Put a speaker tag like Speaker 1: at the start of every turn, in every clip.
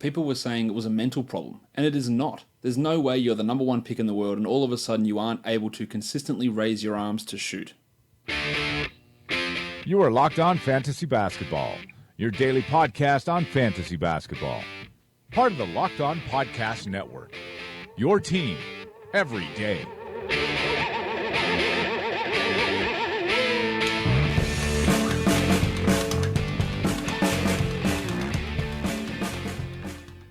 Speaker 1: people were saying it was a mental problem, and it is not. There's no way you're the number one pick in the world and all of a sudden you aren't able to consistently raise your arms to shoot.
Speaker 2: You are Locked On Fantasy Basketball, your daily podcast on fantasy basketball. Part of the Locked On Podcast Network, your team every day.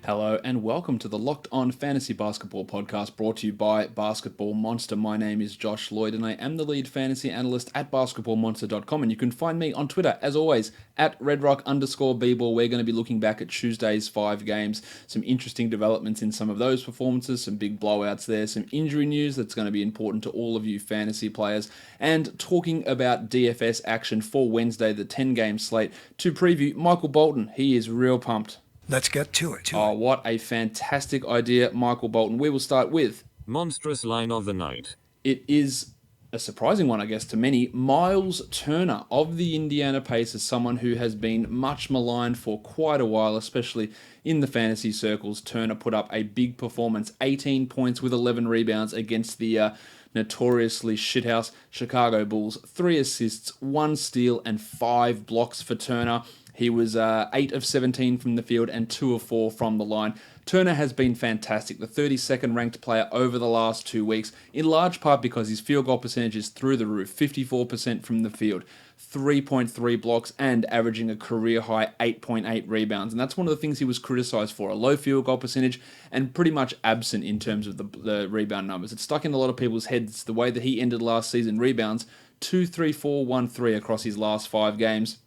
Speaker 1: Hello and welcome to the Locked On Fantasy Basketball podcast brought to you by Basketball Monster. My name is Josh Lloyd and I am the lead fantasy analyst at basketballmonster.com, and you can find me on Twitter as always at redrock_bball. We're going to be looking back at Tuesday's 5 games, some interesting developments in some of those performances, some big blowouts there, some injury news that's going to be important to all of you fantasy players, and talking about DFS action for Wednesday, the 10-game slate. To preview, Michael Bolton, he is real pumped.
Speaker 3: Let's get to it.
Speaker 1: What a fantastic idea, Michael Bolton. We will start with...
Speaker 4: Monstrous line of the night.
Speaker 1: It is a surprising one, I guess, to many. Myles Turner of the Indiana Pacers, someone who has been much maligned for quite a while, especially in the fantasy circles. Turner put up a big performance, 18 points with 11 rebounds against the notoriously shithouse Chicago Bulls. 3 assists, 1 steal, and 5 blocks for Turner. He was 8 of 17 from the field and 2 of 4 from the line. Turner has been fantastic, the 32nd ranked player over the last 2 weeks, in large part because his field goal percentage is through the roof, 54% from the field, 3.3 blocks, and averaging a career-high 8.8 rebounds. And that's one of the things he was criticized for, a low field goal percentage and pretty much absent in terms of the rebound numbers. It's stuck in a lot of people's heads the way that he ended last season. Rebounds, 2, 3, 4, 1, 3 across his last 5 games.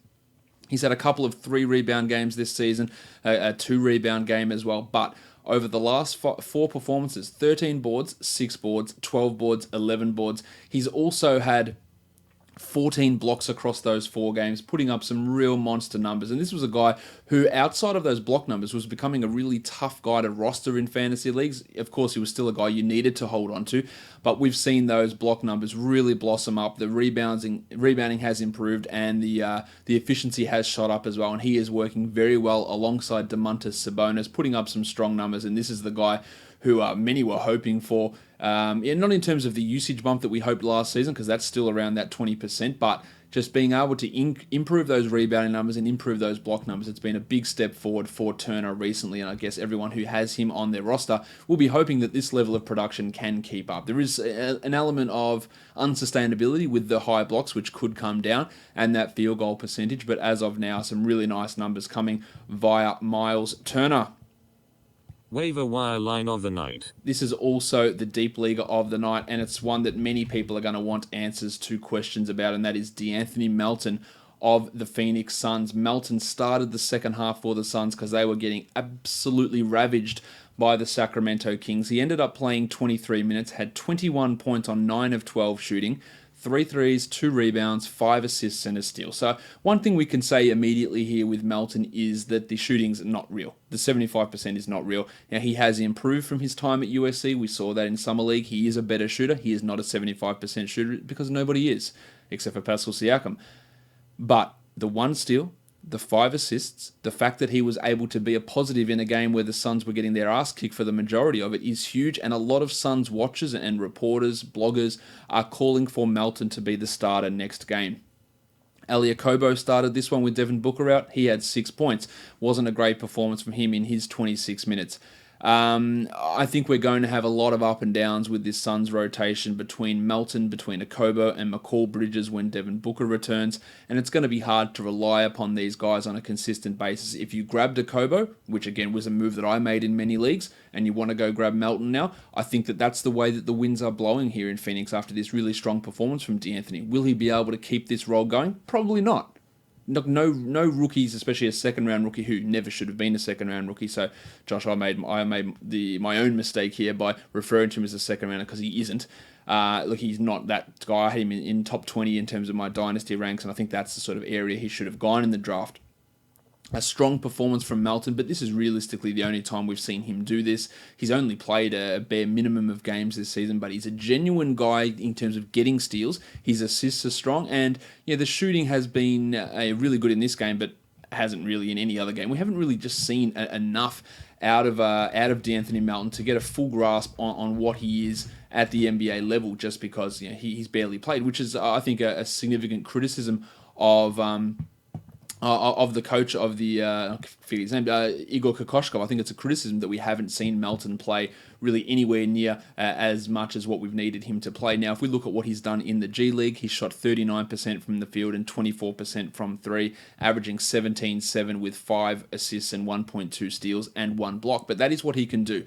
Speaker 1: He's had a couple of 3 rebound games this season, a 2 rebound game as well. But over the last 4 performances, 13 boards, 6 boards, 12 boards, 11 boards. He's also had 14 blocks across those 4 games, putting up some real monster numbers. And this was a guy who, outside of those block numbers, was becoming a really tough guy to roster in fantasy leagues. Of course, he was still a guy you needed to hold on to, but we've seen those block numbers really blossom up. The rebounding has improved, and the efficiency has shot up as well. And he is working very well alongside Domantas Sabonis, putting up some strong numbers. And this is the guy who many were hoping for. Not in terms of the usage bump that we hoped last season, because that's still around that 20%, but just being able to improve those rebounding numbers and improve those block numbers. It's been a big step forward for Turner recently, and I guess everyone who has him on their roster will be hoping that this level of production can keep up. There is an element of unsustainability with the high blocks, which could come down, and that field goal percentage, but as of now, some really nice numbers coming via Myles Turner.
Speaker 4: Waiver wire line of the night.
Speaker 1: This is also the deep leaguer of the night, and it's one that many people are going to want answers to questions about, and that is D'Anthony Melton of the Phoenix Suns. Melton started the second half for the Suns because they were getting absolutely ravaged by the Sacramento Kings. He ended up playing 23 minutes, had 21 points on 9 of 12 shooting, 3 threes, 2 rebounds, 5 assists, and a steal. So one thing we can say immediately here with Melton is that the shooting's not real. The 75% is not real. Now, he has improved from his time at USC. We saw that in Summer League. He is a better shooter. He is not a 75% shooter because nobody is, except for Pascal Siakam. But the 1 steal, the 5 assists, the fact that he was able to be a positive in a game where the Suns were getting their ass kicked for the majority of it is huge, and a lot of Suns watchers and reporters, bloggers, are calling for Melton to be the starter next game. Elie Okobo started this one with Devin Booker out. He had 6 points. Wasn't a great performance from him in his 26 minutes. I think we're going to have a lot of up and downs with this Suns rotation between Melton, between Okobo and McCall Bridges when Devin Booker returns, and it's going to be hard to rely upon these guys on a consistent basis. If you grabbed Okobo, which again was a move that I made in many leagues, and you want to go grab Melton now, I think that that's the way that the winds are blowing here in Phoenix after this really strong performance from D'Anthony. Will he be able to keep this role going? Probably not. No rookies, especially a second-round rookie who never should have been a second-round rookie. So, Josh, I made my own mistake here by referring to him as a second-rounder because he isn't. He's not that guy. I had him in top 20 in terms of my dynasty ranks, and I think that's the sort of area he should have gone in the draft. A strong performance from Melton, but this is realistically the only time we've seen him do this. He's only played a bare minimum of games this season, but he's a genuine guy in terms of getting steals. His assists are strong, and the shooting has been really good in this game, but hasn't really in any other game. We haven't really just seen enough out of D'Anthony Melton to get a full grasp on what he is at the NBA level, just because he's barely played, which is I think a significant criticism of the coach of the I forget his name, Igor Kokoshkov. I think it's a criticism that we haven't seen Melton play really anywhere near as much as what we've needed him to play. Now, if we look at what he's done in the G League, he's shot 39% from the field and 24% from three, averaging 17-7 with 5 assists and 1.2 steals and 1 block. But that is what he can do.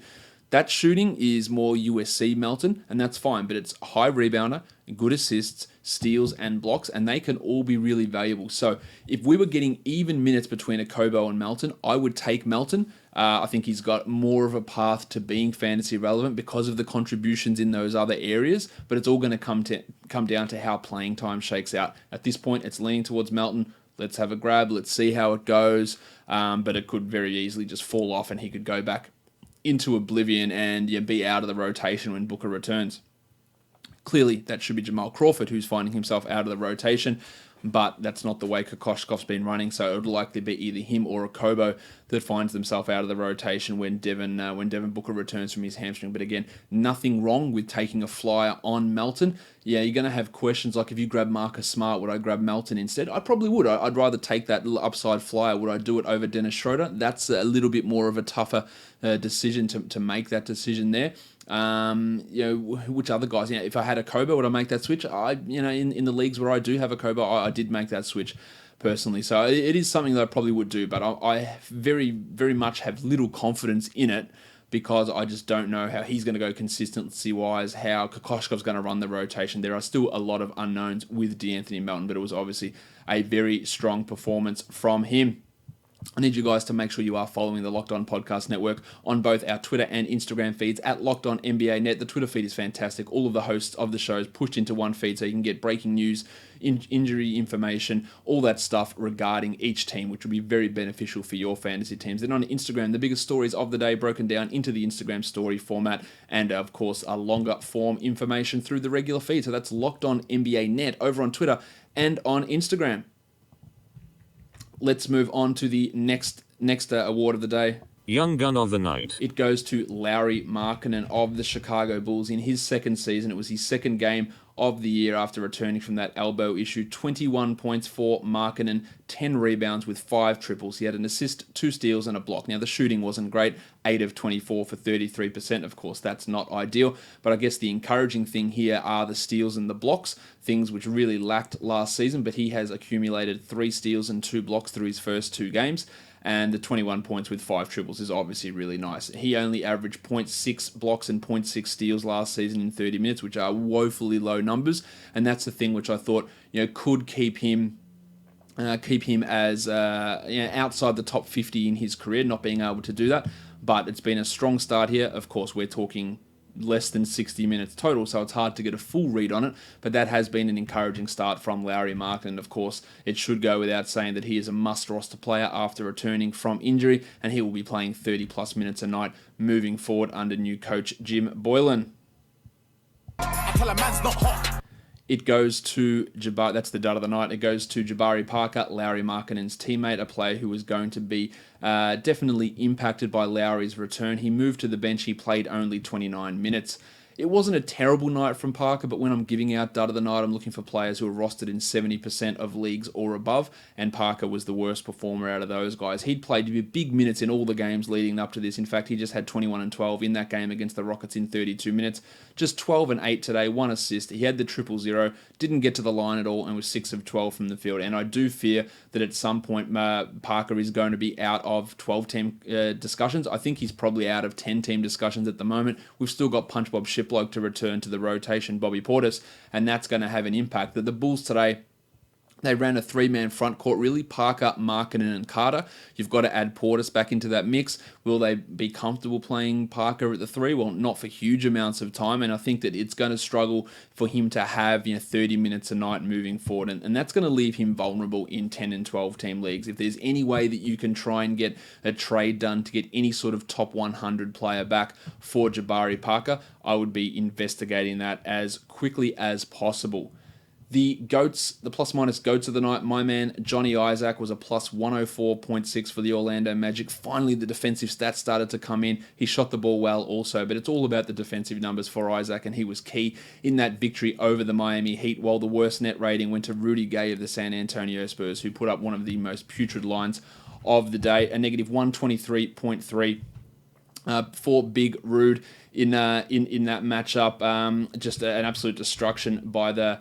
Speaker 1: That shooting is more USC Melton, and that's fine, but it's high rebounder, good assists, steals, and blocks, and they can all be really valuable. So if we were getting even minutes between Okobo and Melton, I would take Melton. I think he's got more of a path to being fantasy relevant because of the contributions in those other areas, but it's all going to come down to how playing time shakes out. At this point, it's leaning towards Melton. Let's have a grab. Let's see how it goes, but it could very easily just fall off and he could go back into oblivion and be out of the rotation when Booker returns. Clearly, that should be Jamal Crawford who's finding himself out of the rotation, but that's not the way Kokoshkov's been running, so it would likely be either him or Okobo that finds themselves out of the rotation when Devin Booker returns from his hamstring. But again, nothing wrong with taking a flyer on Melton. Yeah, you're going to have questions like, if you grab Marcus Smart, would I grab Melton instead? I probably would. I'd rather take that little upside flyer. Would I do it over Dennis Schroeder? That's a little bit more of a tougher decision to make that decision there. Which other guys? If I had Okobo, would I make that switch? In the leagues where I do have Okobo, I did make that switch personally. So it is something that I probably would do, but I very, very much have little confidence in it because I just don't know how he's going to go consistency-wise, how Kokoshkov's going to run the rotation. There are still a lot of unknowns with D'Anthony Melton, but it was obviously a very strong performance from him. I need you guys to make sure you are following the Locked On Podcast Network on both our Twitter and Instagram feeds at Locked On NBA Net. The Twitter feed is fantastic. All of the hosts of the shows pushed into one feed so you can get breaking news, injury information, all that stuff regarding each team, which will be very beneficial for your fantasy teams. Then on Instagram, the biggest stories of the day broken down into the Instagram story format, and of course, a longer form information through the regular feed. So that's Locked On NBA Net over on Twitter and on Instagram. Let's move on to the next award of the day.
Speaker 4: Young Gun of the Night.
Speaker 1: It goes to Lauri Markkanen of the Chicago Bulls in his second season. It was his second game of the year after returning from that elbow issue. 21 points for Markkanen, 10 rebounds with 5 triples. He had an assist, 2 steals, and a block. Now, the shooting wasn't great. 8 of 24 for 33%. Of course, that's not ideal. But I guess the encouraging thing here are the steals and the blocks, things which really lacked last season. But he has accumulated 3 steals and 2 blocks through his first 2 games. And the 21 points with 5 triples is obviously really nice. He only averaged 0.6 blocks and 0.6 steals last season in 30 minutes, which are woefully low numbers. And that's the thing which I thought could keep him as outside the top 50 in his career, not being able to do that. But it's been a strong start here. Of course, we're talking less than 60 minutes total, so it's hard to get a full read on it, but that has been an encouraging start from Lauri Markkanen. And of course, it should go without saying that he is a must-roster player after returning from injury, and he will be playing 30-plus minutes a night moving forward under new coach Jim Boylan. I tell a man's not hot. It goes to Jabari. That's the dud of the night. It goes to Jabari Parker, Lauri Markkanen's teammate, a player who was going to be definitely impacted by Lauri's return. He moved to the bench. He played only 29 minutes. It wasn't a terrible night from Parker, but when I'm giving out dud of the night, I'm looking for players who are rostered in 70% of leagues or above, and Parker was the worst performer out of those guys. He'd played big minutes in all the games leading up to this. In fact, he just had 21 and 12 in that game against the Rockets in 32 minutes. Just 12 and 8 today, 1 assist. He had the 0-0, didn't get to the line at all, and was 6 of 12 from the field. And I do fear that at some point Parker is going to be out of 12-team discussions. I think he's probably out of 10-team discussions at the moment. We've still got Punch Bob Shiplock to return to the rotation, Bobby Portis, and that's going to have an impact. That the Bulls today, they ran a 3-man front court, really. Parker, Markkanen, and Carter. You've got to add Portis back into that mix. Will they be comfortable playing Parker at the 3? Well, not for huge amounts of time, and I think that it's going to struggle for him to have 30 minutes a night moving forward, and that's going to leave him vulnerable in 10 and 12-team leagues. If there's any way that you can try and get a trade done to get any sort of top 100 player back for Jabari Parker, I would be investigating that as quickly as possible. The GOATs, the plus-minus GOATs of the night, my man Johnny Isaac was a plus 104.6 for the Orlando Magic. Finally, the defensive stats started to come in. He shot the ball well also, but it's all about the defensive numbers for Isaac, and he was key in that victory over the Miami Heat, while the worst net rating went to Rudy Gay of the San Antonio Spurs, who put up one of the most putrid lines of the day, a negative 123.3 for Big Rude in that matchup. Just an absolute destruction by the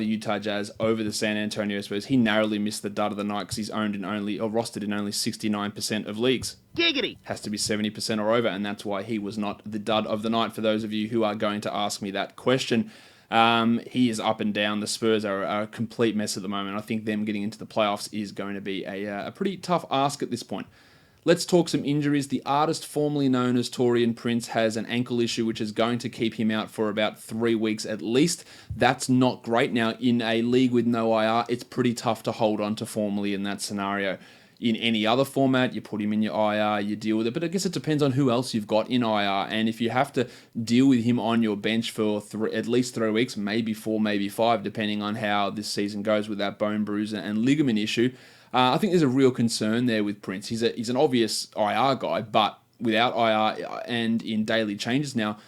Speaker 1: Utah Jazz over the San Antonio Spurs. He narrowly missed the dud of the night because he's rostered in only 69% of leagues.
Speaker 3: Giggity!
Speaker 1: Has to be 70% or over, and that's why he was not the dud of the night, for those of you who are going to ask me that question. He is up and down. The Spurs are a complete mess at the moment. I think them getting into the playoffs is going to be a pretty tough ask at this point. Let's talk some injuries. The artist formerly known as Taurean Prince has an ankle issue which is going to keep him out for about 3 weeks at least. That's not great. Now, in a league with no IR, it's pretty tough to hold on to formally in that scenario. In any other format, you put him in your IR, you deal with it. But I guess it depends on who else you've got in IR. And if you have to deal with him on your bench for at least 3 weeks, maybe 4, maybe 5, depending on how this season goes with that bone bruise and ligament issue, I think there's a real concern there with Prince. He's an obvious IR guy, but without IR and in daily changes now,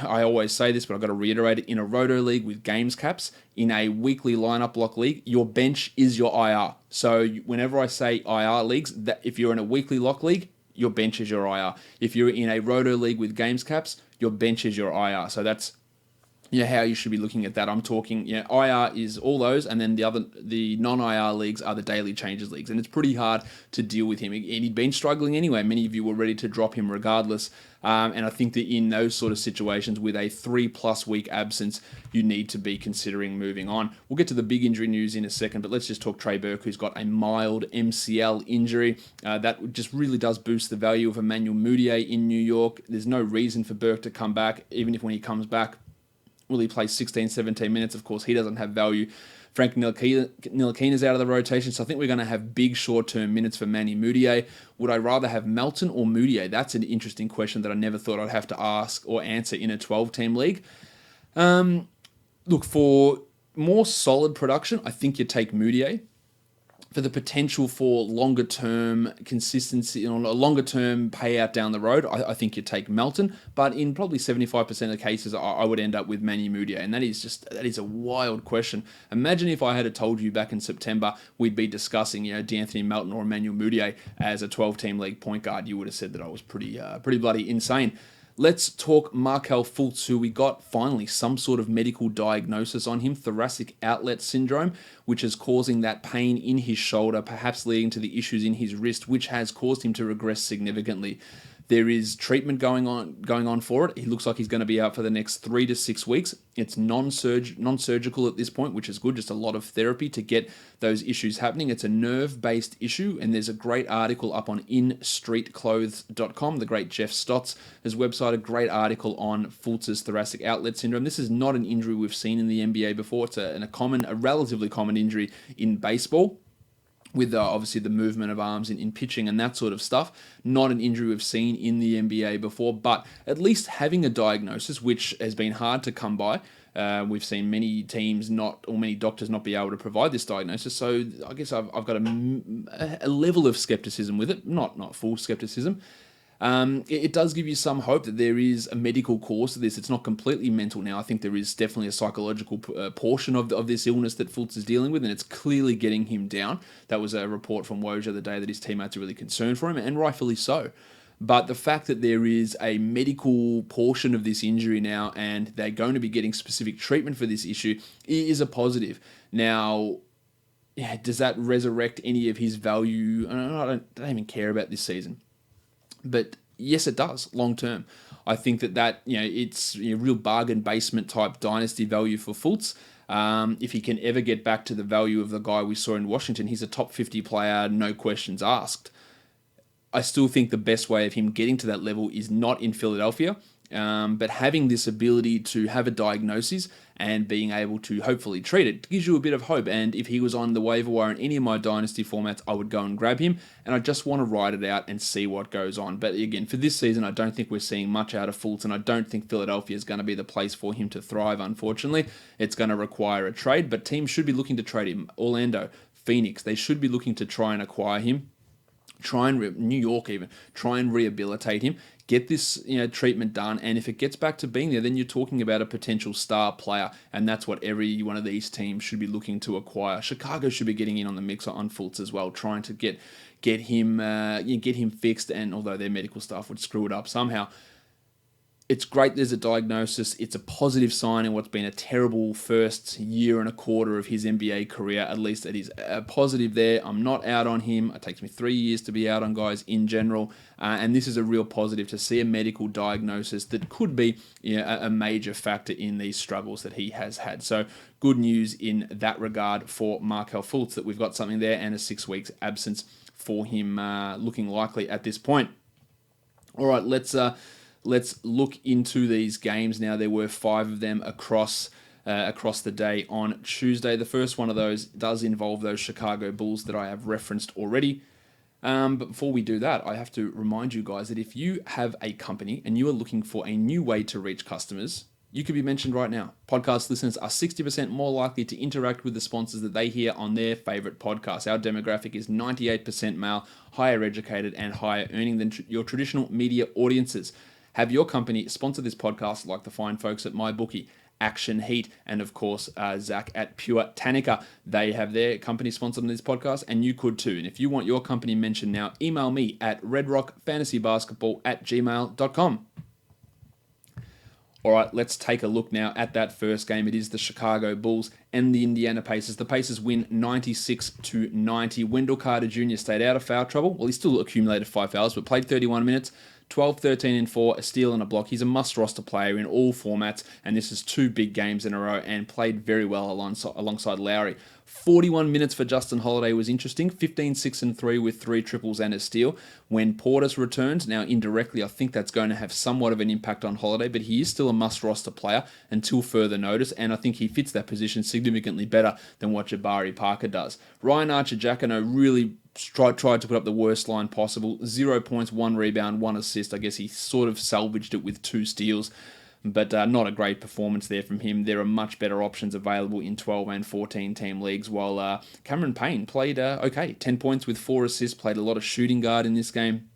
Speaker 1: I always say this, but I've got to reiterate it. In a roto league with games caps, in a weekly lineup block league, your bench is your IR. So whenever I say IR leagues, that if you're in a weekly lock league, your bench is your IR. If you're in a roto league with games caps, your bench is your IR. So that's how you should be looking at that. I'm talking, IR is all those, and then the non-IR leagues are the daily changes leagues, and it's pretty hard to deal with him. And he'd been struggling anyway. Many of you were ready to drop him regardless, and I think that in those sort of situations with a 3+ week absence, you need to be considering moving on. We'll get to the big injury news in a second, but let's just talk Trey Burke, who's got a mild MCL injury. That just really does boost the value of Emmanuel Mudiay in New York. There's no reason for Burke to come back, even if when he comes back, will he play 16, 17 minutes? Of course, he doesn't have value. Frank Ntilikina's out of the rotation, so I think we're going to have big short-term minutes for Manny Mudiay. Would I rather have Melton or Mudiay? That's an interesting question that I never thought I'd have to ask or answer in a 12-team league. Look, for more solid production, I think you take Mudiay. For the potential for longer-term consistency, a longer-term payout down the road, I think you take Melton. But in probably 75% of cases, I would end up with Manny Mudiay. And that is a wild question. Imagine if I had told you back in September we'd be discussing, D'Anthony Melton or Emmanuel Mudiay as a 12-team league point guard. You would have said that I was pretty bloody insane. Let's talk Markelle Fultz, who we got finally some sort of medical diagnosis on him, thoracic outlet syndrome, which is causing that pain in his shoulder, perhaps leading to the issues in his wrist, which has caused him to regress significantly. There is treatment going on for it. He looks like he's going to be out for the next 3 to 6 weeks. It's non-surgical at this point, which is good. Just a lot of therapy to get those issues happening. It's a nerve-based issue, and there's a great article up on InStreetClothes.com. The great Jeff Stotts' website, a great article on Fultz's thoracic outlet syndrome. This is not an injury we've seen in the NBA before. It's a relatively common injury in baseball, with obviously the movement of arms in pitching and that sort of stuff. Not an injury we've seen in the NBA before, but at least having a diagnosis, which has been hard to come by. We've seen many teams many doctors not be able to provide this diagnosis, so I guess I've got a level of skepticism with it, not full skepticism. It does give you some hope that there is a medical cause to this. It's not completely mental now. I think there is definitely a psychological portion of this illness that Fultz is dealing with, and it's clearly getting him down. That was a report from Woj the other day that his teammates are really concerned for him, and rightfully so. But the fact that there is a medical portion of this injury now, and they're going to be getting specific treatment for this issue, is a positive. Now, does that resurrect any of his value? I don't even care about this season. But yes, it does long term. I think that it's real bargain basement type dynasty value for Fultz. If he can ever get back to the value of the guy we saw in Washington, he's a top 50 player, no questions asked. I still think the best way of him getting to that level is not in Philadelphia. But having this ability to have a diagnosis and being able to hopefully treat it gives you a bit of hope. And if he was on the waiver wire in any of my dynasty formats, I would go and grab him. And I just want to ride it out and see what goes on. But again, for this season, I don't think we're seeing much out of Fultz, and I don't think Philadelphia is going to be the place for him to thrive, unfortunately. It's going to require a trade, but teams should be looking to trade him. Orlando, Phoenix, they should be looking to try and acquire him. New York even, try and rehabilitate him, get this treatment done, and if it gets back to being there, then you're talking about a potential star player, and that's what every one of these teams should be looking to acquire. Chicago should be getting in on the mix on Fultz as well, trying to get him fixed, and although their medical staff would screw it up somehow, it's great there's a diagnosis. It's a positive sign in what's been a terrible first year and a quarter of his NBA career. At least it is a positive there. I'm not out on him. It takes me 3 years to be out on guys in general. And this is a real positive to see a medical diagnosis that could be a major factor in these struggles that he has had. So good news in that regard for Markelle Fultz, that we've got something there, and a 6 weeks absence for him looking likely at this point. All right, Let's look into these games now. There were 5 of them across the day on Tuesday. The first one of those does involve those Chicago Bulls that I have referenced already. But before we do that, I have to remind you guys that if you have a company and you are looking for a new way to reach customers, you could be mentioned right now. Podcast listeners are 60% more likely to interact with the sponsors that they hear on their favorite podcasts. Our demographic is 98% male, higher educated, and higher earning than your traditional media audiences. Have your company sponsor this podcast like the fine folks at MyBookie, Action Heat, and of course, Zach at Pure Tanica. They have their company sponsored on this podcast, and you could too. And if you want your company mentioned now, email me at redrockfantasybasketball@gmail.com. All right, let's take a look now at that first game. It is the Chicago Bulls and the Indiana Pacers. The Pacers win 96-90. Wendell Carter Jr. stayed out of foul trouble. Well, he still accumulated 5 fouls, but played 31 minutes. 12, 13, and 4, a steal and a block. He's a must-roster player in all formats, and this is 2 big games in a row, and played very well alongside Lowry. 41 minutes for Justin Holiday was interesting. 15, 6, and 3 with 3 triples and a steal. When Portis returns, now indirectly, I think that's going to have somewhat of an impact on Holiday, but he is still a must-roster player until further notice, and I think he fits that position significantly better than what Jabari Parker does. Ryan Archer-Jacquino really tried to put up the worst line possible. 0 points, 1 rebound, 1 assist. I guess he sort of salvaged it with 2 steals, but not a great performance there from him. There are much better options available in 12 and 14 team leagues, while Cameron Payne played okay. 10 points with 4 assists, played a lot of shooting guard in this game.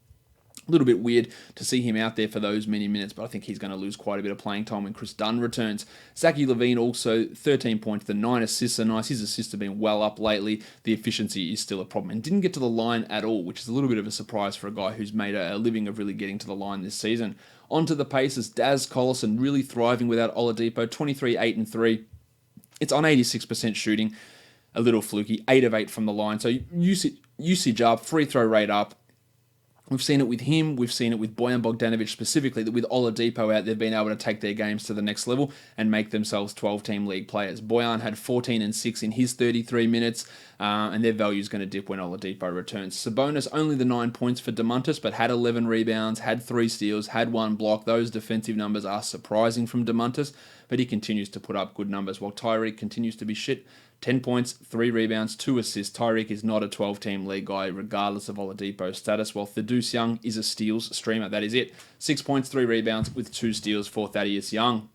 Speaker 1: A little bit weird to see him out there for those many minutes, but I think he's going to lose quite a bit of playing time when Chris Dunn returns. Zachary LaVine also 13 points, the 9 assists are nice. His assists have been well up lately. The efficiency is still a problem, and didn't get to the line at all, which is a little bit of a surprise for a guy who's made a living of really getting to the line this season. On to the Pacers. Daz Collison really thriving without Oladipo, 23, 8, and 3. It's on 86% shooting, a little fluky, 8 of 8 from the line. So usage up, free throw rate up. We've seen it with him. We've seen it with Bojan Bogdanovic specifically, that with Oladipo out, they've been able to take their games to the next level and make themselves 12-team league players. Bojan had 14 and 6 in his 33 minutes, and their value is going to dip when Oladipo returns. Sabonis, only the 9 points for DeMontis, but had 11 rebounds, had 3 steals, had 1 block. Those defensive numbers are surprising from DeMontis, but he continues to put up good numbers, while Tyreek continues to be shit. 10 points, 3 rebounds, 2 assists. Tyreek is not a 12-team league guy, regardless of Oladipo's status, while Thaddeus Young is a steals streamer. That is it. 6 points, 3 rebounds, with 2 steals for Thaddeus Young.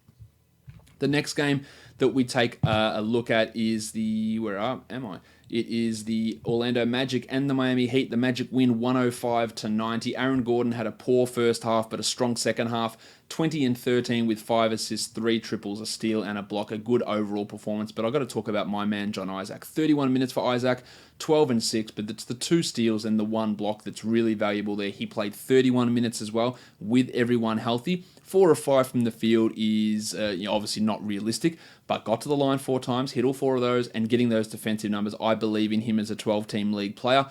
Speaker 1: The next game that we take a look at is It is the Orlando Magic and the Miami Heat. The Magic win 105-90. Aaron Gordon had a poor first half, but a strong second half. 20 and 13 with 5 assists, 3 triples, a steal, and a block. A good overall performance. But I've got to talk about my man, John Isaac. 31 minutes for Isaac, 12 and 6, but it's the 2 steals and the 1 block that's really valuable there. He played 31 minutes as well, with everyone healthy. 4 of 5 from the field is obviously not realistic, but got to the line 4 times, hit all 4 of those, and getting those defensive numbers. I believe in him as a 12-team league player.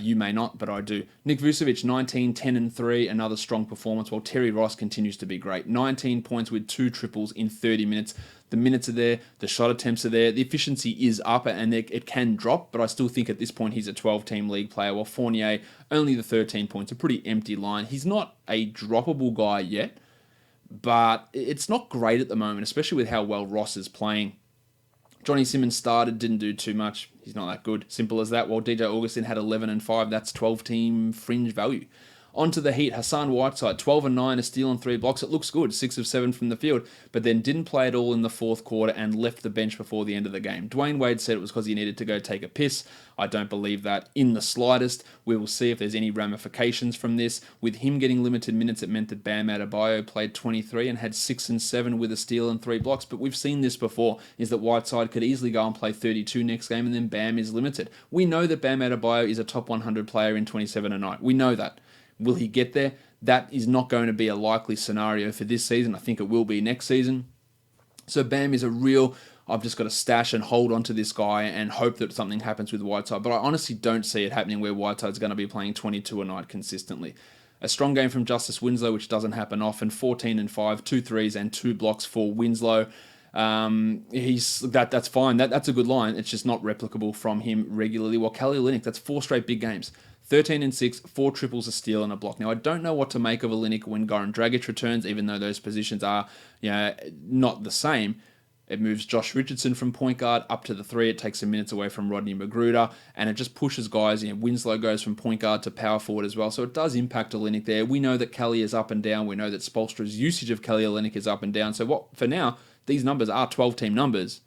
Speaker 1: You may not, but I do. Nick Vucevic, 19, 10, and 3, another strong performance, while Terry Ross continues to be great. 19 points with 2 triples in 30 minutes. The minutes are there, the shot attempts are there, the efficiency is up, and it can drop, but I still think at this point he's a 12-team league player, while Fournier, only the 13 points, a pretty empty line. He's not a droppable guy yet, but it's not great at the moment, especially with how well Ross is playing. Johnny Simmons started, didn't do too much. He's not that good. Simple as that. While DJ Augustin had 11 and 5, that's 12-team fringe value. On to the Heat, Hassan Whiteside, 12 and 9, a steal and 3 blocks. It looks good, 6 of 7 from the field, but then didn't play at all in the fourth quarter and left the bench before the end of the game. Dwayne Wade said it was because he needed to go take a piss. I don't believe that in the slightest. We will see if there's any ramifications from this. With him getting limited minutes, it meant that Bam Adebayo played 23 and had 6 and 7 with a steal and 3 blocks, but we've seen this before, is that Whiteside could easily go and play 32 next game and then Bam is limited. We know that Bam Adebayo is a top 100 player in 27 a night. We know that. Will he get there? That is not going to be a likely scenario for this season. I think it will be next season. So Bam is a real, I've just got to stash and hold on to this guy and hope that something happens with Whiteside. But I honestly don't see it happening where Whiteside's going to be playing 22 a night consistently. A strong game from Justice Winslow, which doesn't happen often. 14 and 5, 2 threes and 2 blocks for Winslow. That's fine. That's a good line. It's just not replicable from him regularly. While Kelly Olynyk, that's 4 straight big games. 13 and 6, 4 triples, a steal, and a block. Now, I don't know what to make of Olynyk when Goran Dragic returns, even though those positions are not the same. It moves Josh Richardson from point guard up to the 3. It takes some minutes away from Rodney Magruder, and it just pushes guys. Winslow goes from point guard to power forward as well, so it does impact Olynyk there. We know that Kelly is up and down. We know that Spoelstra's usage of Kelly Olynyk is up and down. So for now, these numbers are 12-team numbers,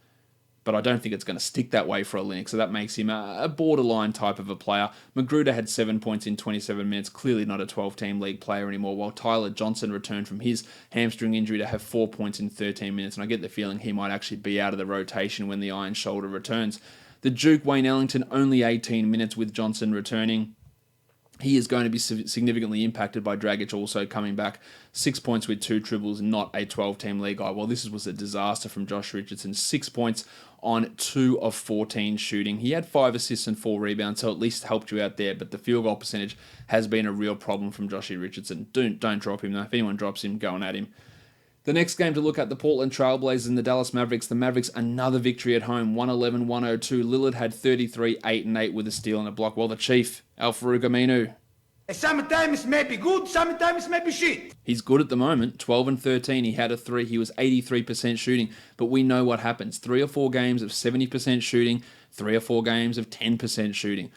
Speaker 1: but I don't think it's going to stick that way for Olynyk, so that makes him a borderline type of a player. Magruder had 7 points in 27 minutes, clearly not a 12-team league player anymore, while Tyler Johnson returned from his hamstring injury to have 4 points in 13 minutes, and I get the feeling he might actually be out of the rotation when the iron shoulder returns. The Duke, Wayne Ellington, only 18 minutes with Johnson returning. He is going to be significantly impacted by Dragic also coming back. 6 points with 2 triples, not a 12-team league guy. Well, this was a disaster from Josh Richardson. 6 points on 2 of 14 shooting. He had 5 assists and 4 rebounds, so at least helped you out there. But the field goal percentage has been a real problem from Joshy Richardson. Don't drop him, though. If anyone drops him, going at him. The next game to look at, the Portland Trailblazers and the Dallas Mavericks. The Mavericks, another victory at home, 111-102. Lillard had 33, 8 and 8 with a steal and a block. Well, the Chief, Al-Farouq Aminu.
Speaker 3: Sometimes may be good, sometimes may be shit.
Speaker 1: He's good at the moment, 12 and 13. He had a 3. He was 83% shooting. But we know what happens. 3 or 4 games of 70% shooting, 3 or 4 games of 10% shooting.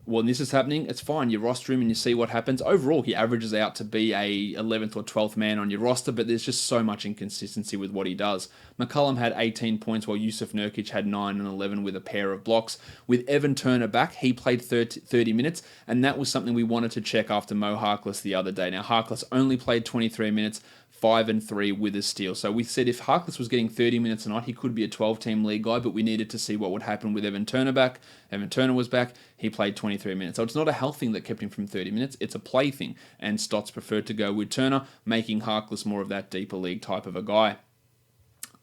Speaker 1: When this is happening, it's fine. You roster him and you see what happens. Overall, he averages out to be a 11th or 12th man on your roster, but there's just so much inconsistency with what he does. McCollum had 18 points, while Yusuf Nurkic had 9 and 11 with a pair of blocks. With Evan Turner back, he played 30 minutes, and that was something we wanted to check after Mo Harkless the other day. Now, Harkless only played 23 minutes, 5 and 3 with a steal. So we said if Harkless was getting 30 minutes a night, he could be a 12-team league guy, but we needed to see what would happen with Evan Turner back. Evan Turner was back. He played 23 minutes. So it's not a health thing that kept him from 30 minutes. It's a play thing. And Stotts preferred to go with Turner, making Harkless more of that deeper league type of a guy.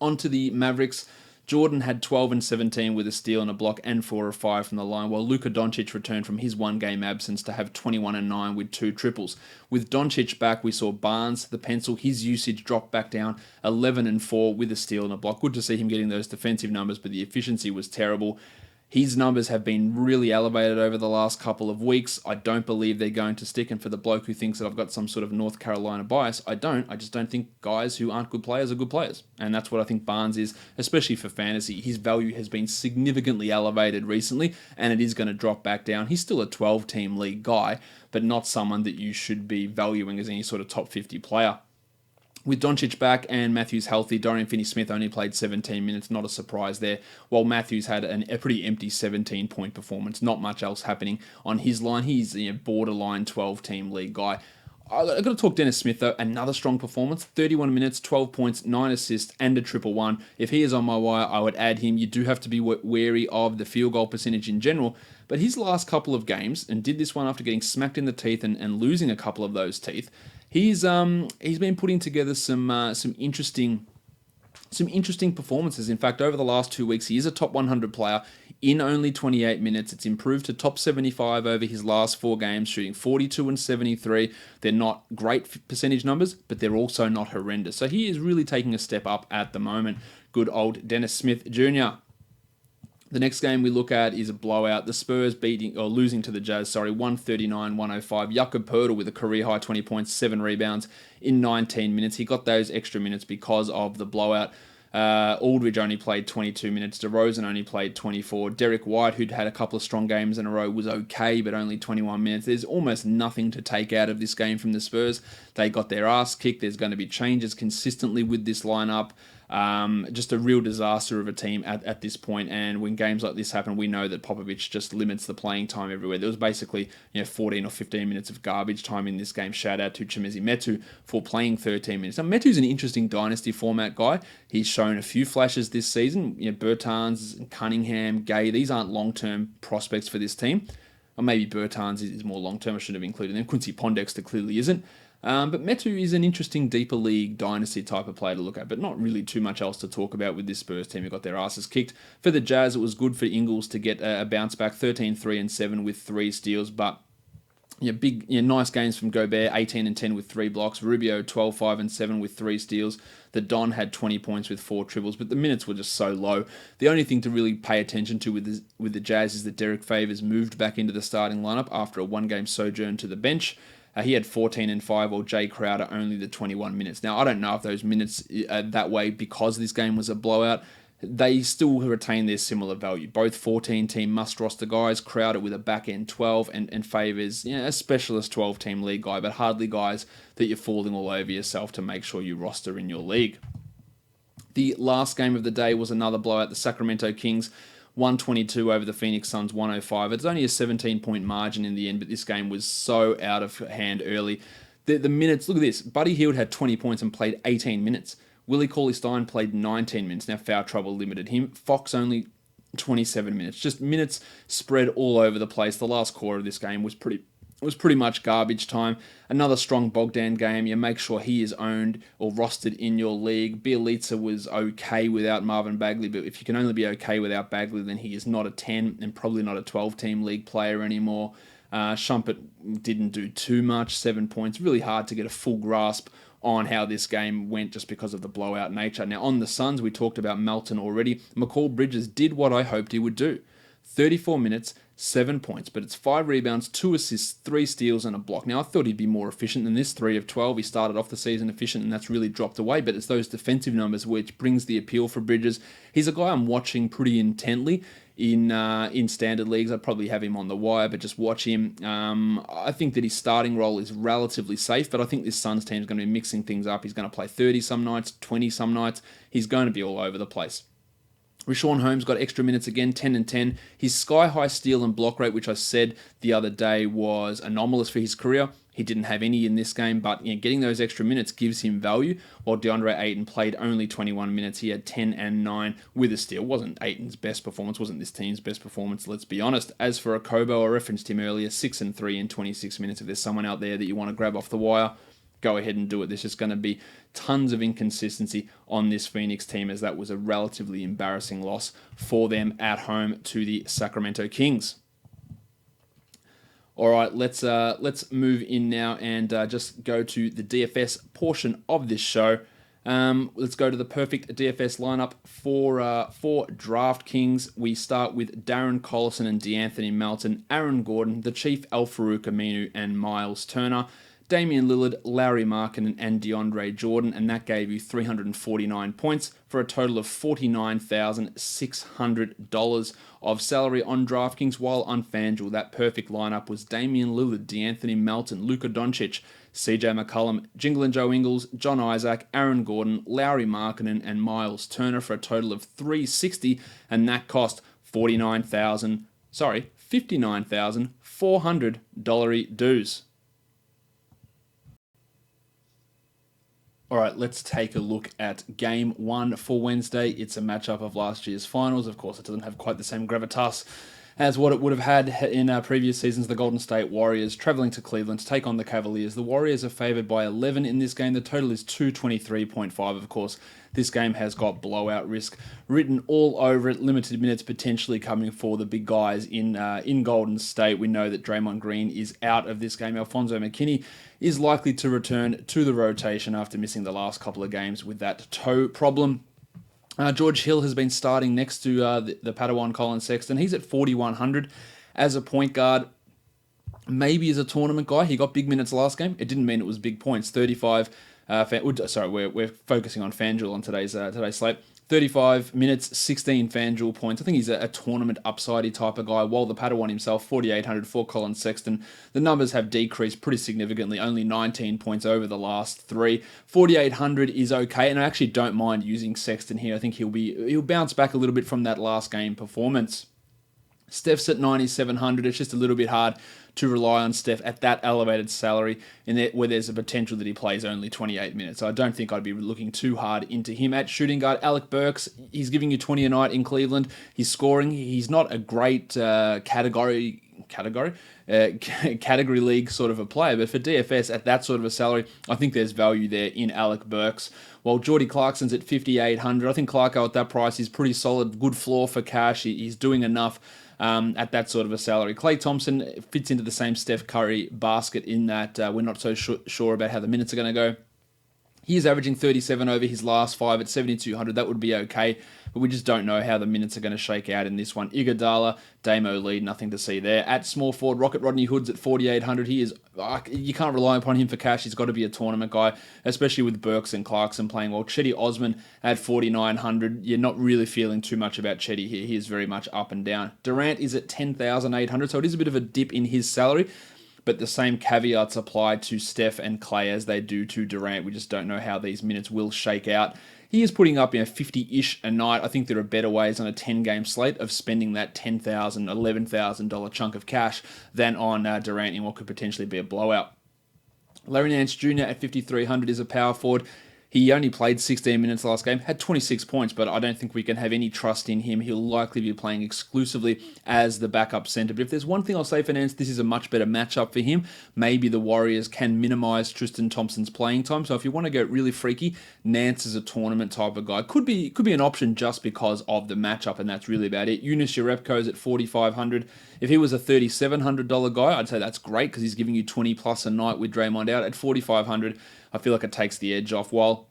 Speaker 1: On to the Mavericks. Jordan had 12 and 17 with a steal and a block and 4 or 5 from the line, while Luka Doncic returned from his one-game absence to have 21 and 9 with 2 triples. With Doncic back, we saw Barnes, the pencil, his usage dropped back down, 11 and 4 with a steal and a block. Good to see him getting those defensive numbers, but the efficiency was terrible. His numbers have been really elevated over the last couple of weeks. I don't believe they're going to stick. And for the bloke who thinks that I've got some sort of North Carolina bias, I don't. I just don't think guys who aren't good players are good players. And that's what I think Barnes is, especially for fantasy. His value has been significantly elevated recently, and it is going to drop back down. He's still a 12-team league guy, but not someone that you should be valuing as any sort of top 50 player. With Doncic back and Matthews healthy, Dorian Finney-Smith only played 17 minutes, not a surprise there, while Matthews had a pretty empty 17-point performance, not much else happening on his line. He's a borderline 12-team league guy. I've got to talk Dennis Smith, though. Another strong performance, 31 minutes, 12 points, 9 assists, and a triple one. If he is on my wire, I would add him. You do have to be wary of the field goal percentage in general, but his last couple of games, and did this one after getting smacked in the teeth and losing a couple of those teeth, he's been putting together some interesting performances. In fact, over the last 2 weeks, he is a top 100 player in only 28 minutes. It's improved to top 75 over his last 4 games, shooting 42 and 73. They're not great percentage numbers, but they're also not horrendous. So he is really taking a step up at the moment. Good old Dennis Smith Jr. The next game we look at is a blowout. The Spurs losing to the Jazz, 139-105. Jakob Poeltl with a career-high 20 points, 7 rebounds in 19 minutes. He got those extra minutes because of the blowout. Aldridge only played 22 minutes. DeRozan only played 24. Derek White, who'd had a couple of strong games in a row, was okay, but only 21 minutes. There's almost nothing to take out of this game from the Spurs. They got their ass kicked. There's going to be changes consistently with this lineup. Just a real disaster of a team at this point. And when games like this happen, we know that Popovich just limits the playing time everywhere. There was basically 14 or 15 minutes of garbage time in this game. Shout out to Chimezie Metu for playing 13 minutes. Now, Metu's an interesting dynasty format guy. He's shown a few flashes this season. Bertans, Cunningham, Gay, these aren't long-term prospects for this team. Or maybe Bertans is more long-term. I should have included them. Quincy Pondexter clearly isn't. But Metu is an interesting deeper league dynasty type of player to look at, but not really too much else to talk about with this Spurs team who got their asses kicked. For the Jazz, it was good for Ingles to get a bounce back, 13-3-7 with 3 steals, but nice games from Gobert, 18-10 with 3 blocks. Rubio, 12-5-7 with 3 steals. The Don had 20 points with 4 triples, but the minutes were just so low. The only thing to really pay attention to with the Jazz is that Derek Favors moved back into the starting lineup after a 1-game sojourn to the bench. He had 14 and 5, while Jay Crowder only the 21 minutes. Now, I don't know if those minutes are that way because this game was a blowout. They still retain their similar value. Both 14-team must-roster guys, Crowder with a back-end 12, and Favors, a specialist 12-team league guy, but hardly guys that you're falling all over yourself to make sure you roster in your league. The last game of the day was another blowout. The Sacramento Kings 122 over the Phoenix Suns 105. It's only a 17-point margin in the end, but this game was so out of hand early. The minutes, look at this. Buddy Hield had 20 points and played 18 minutes. Willie Cauley-Stein played 19 minutes. Now foul trouble limited him. Fox only 27 minutes. Just minutes spread all over the place. The last quarter of this game was pretty much garbage time. Another strong Bogdan game. You make sure he is owned or rostered in your league. Bielitsa was okay without Marvin Bagley, but if you can only be okay without Bagley, then he is not a 10 and probably not a 12-team league player anymore. Shumpert didn't do too much, 7 points. Really hard to get a full grasp on how this game went just because of the blowout nature. Now, on the Suns, we talked about Melton already. McCall Bridges did what I hoped he would do. 34 minutes, 7 points, but it's 5 rebounds, 2 assists, 3 steals, and a block. Now, I thought he'd be more efficient than this, 3 of 12. He started off the season efficient, and that's really dropped away, but it's those defensive numbers which brings the appeal for Bridges. He's a guy I'm watching pretty intently in standard leagues. I'd probably have him on the wire, but just watch him. I think that his starting role is relatively safe, but I think this Suns team is going to be mixing things up. He's going to play 30 some nights, 20 some nights. He's going to be all over the place. Rashawn Holmes got extra minutes again, 10 and 10. His sky-high steal and block rate, which I said the other day was anomalous for his career, he didn't have any in this game, but getting those extra minutes gives him value. While DeAndre Ayton played only 21 minutes, he had 10 and 9 with a steal. Wasn't Ayton's best performance, wasn't this team's best performance, let's be honest. As for Okobo, I referenced him earlier, 6 and 3 in 26 minutes. If there's someone out there that you want to grab off the wire, go ahead and do it. There's just going to be tons of inconsistency on this Phoenix team, as that was a relatively embarrassing loss for them at home to the Sacramento Kings. All right, let's move in now and just go to the DFS portion of this show. Let's go to the perfect DFS lineup for DraftKings. We start with Darren Collison and DeAnthony Melton, Aaron Gordon, the Chief Al-Farouq Aminu, and Myles Turner. Damian Lillard, Larry Markin, and DeAndre Jordan, and that gave you 349 points for a total of $49,600 of salary on DraftKings. While on FanDuel, that perfect lineup was Damian Lillard, DeAnthony Melton, Luka Doncic, CJ McCollum, Jingle and Joe Ingles, John Isaac, Aaron Gordon, Larry Markkanen, and Myles Turner for a total of 360, and that cost $59,400 dues. All right, let's take a look at Game 1 for Wednesday. It's a matchup of last year's finals. Of course, it doesn't have quite the same gravitas as what it would have had in previous seasons. The Golden State Warriors traveling to Cleveland to take on the Cavaliers. The Warriors are favored by 11 in this game. The total is 223.5. Of course, this game has got blowout risk written all over it. Limited minutes potentially coming for the big guys in Golden State. We know that Draymond Green is out of this game. Alfonso McKinney is likely to return to the rotation after missing the last couple of games with that toe problem. George Hill has been starting next to the Padawan Colin Sexton. He's at 4,100 as a point guard. Maybe as a tournament guy. He got big minutes last game. It didn't mean it was big points. 35. We're focusing on FanDuel on today's slate. 35 minutes, 16 FanDuel points. I think he's a tournament upsidey type of guy, while the Padawan himself, 4,800 for Colin Sexton. The numbers have decreased pretty significantly, only 19 points over the last three. 4,800 is okay, and I actually don't mind using Sexton here. I think he'll bounce back a little bit from that last game performance. Steph's at 9,700. It's just a little bit hard to rely on Steph at that elevated salary where there's a potential that he plays only 28 minutes. So I don't think I'd be looking too hard into him. At shooting guard, Alec Burks, he's giving you 20 a night in Cleveland. He's scoring. He's not a great category league sort of a player, but for DFS at that sort of a salary, I think there's value there in Alec Burks. While Jordy Clarkson's at 5,800, I think Clarko at that price is pretty solid, good floor for cash. He's doing enough at that sort of a salary. Klay Thompson fits into the same Steph Curry basket in that we're not so sure about how the minutes are going to go. He is averaging 37 over his last five at 7,200. That would be okay, but we just don't know how the minutes are going to shake out in this one. Iguodala, Damo lead, nothing to see there. At small forward, Rocket Rodney Hood's at 4,800. You can't rely upon him for cash. He's got to be a tournament guy, especially with Burks and Clarkson playing well. Chetty Osman at 4,900. You're not really feeling too much about Chetty here. He is very much up and down. Durant is at 10,800, so it is a bit of a dip in his salary, but the same caveats apply to Steph and Clay as they do to Durant. We just don't know how these minutes will shake out. He is putting up 50-ish a night. I think there are better ways on a 10-game slate of spending that $10,000, $11,000 chunk of cash than on Durant in what could potentially be a blowout. Larry Nance Jr. at 5,300 is a power forward. He only played 16 minutes last game, had 26 points, but I don't think we can have any trust in him. He'll likely be playing exclusively as the backup center. But if there's one thing I'll say for Nance, this is a much better matchup for him. Maybe the Warriors can minimize Tristan Thompson's playing time. So if you want to go really freaky, Nance is a tournament type of guy. Could be an option just because of the matchup, and that's really about it. Eunice Jerebko's at 4,500. If he was a $3,700 guy, I'd say that's great because he's giving you 20 plus a night with Draymond out. At 4,500, I feel like it takes the edge off. While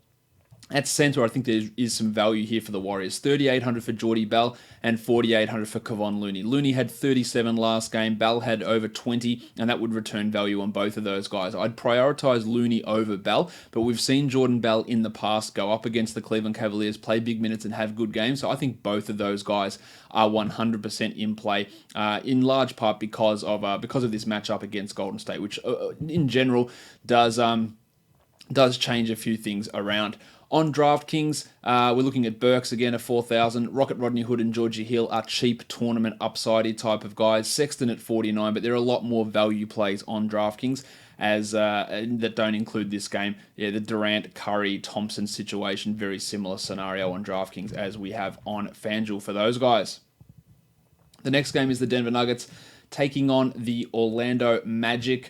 Speaker 1: at center, I think there is some value here for the Warriors. 3,800 for Jordy Bell and 4,800 for Kevon Looney. Looney had 37 last game. Bell had over 20, and that would return value on both of those guys. I'd prioritize Looney over Bell, but we've seen Jordan Bell in the past go up against the Cleveland Cavaliers, play big minutes, and have good games. So I think both of those guys are 100% in play, in large part because of this matchup against Golden State, which in general does change a few things around. On DraftKings, we're looking at Burks again at 4,000. Rocket Rodney Hood and Georgie Hill are cheap tournament upsidey type of guys. Sexton at 49, but there are a lot more value plays on DraftKings as that don't include this game. Yeah, the Durant, Curry, Thompson situation, very similar scenario on DraftKings as we have on FanDuel for those guys. The next game is the Denver Nuggets taking on the Orlando Magic.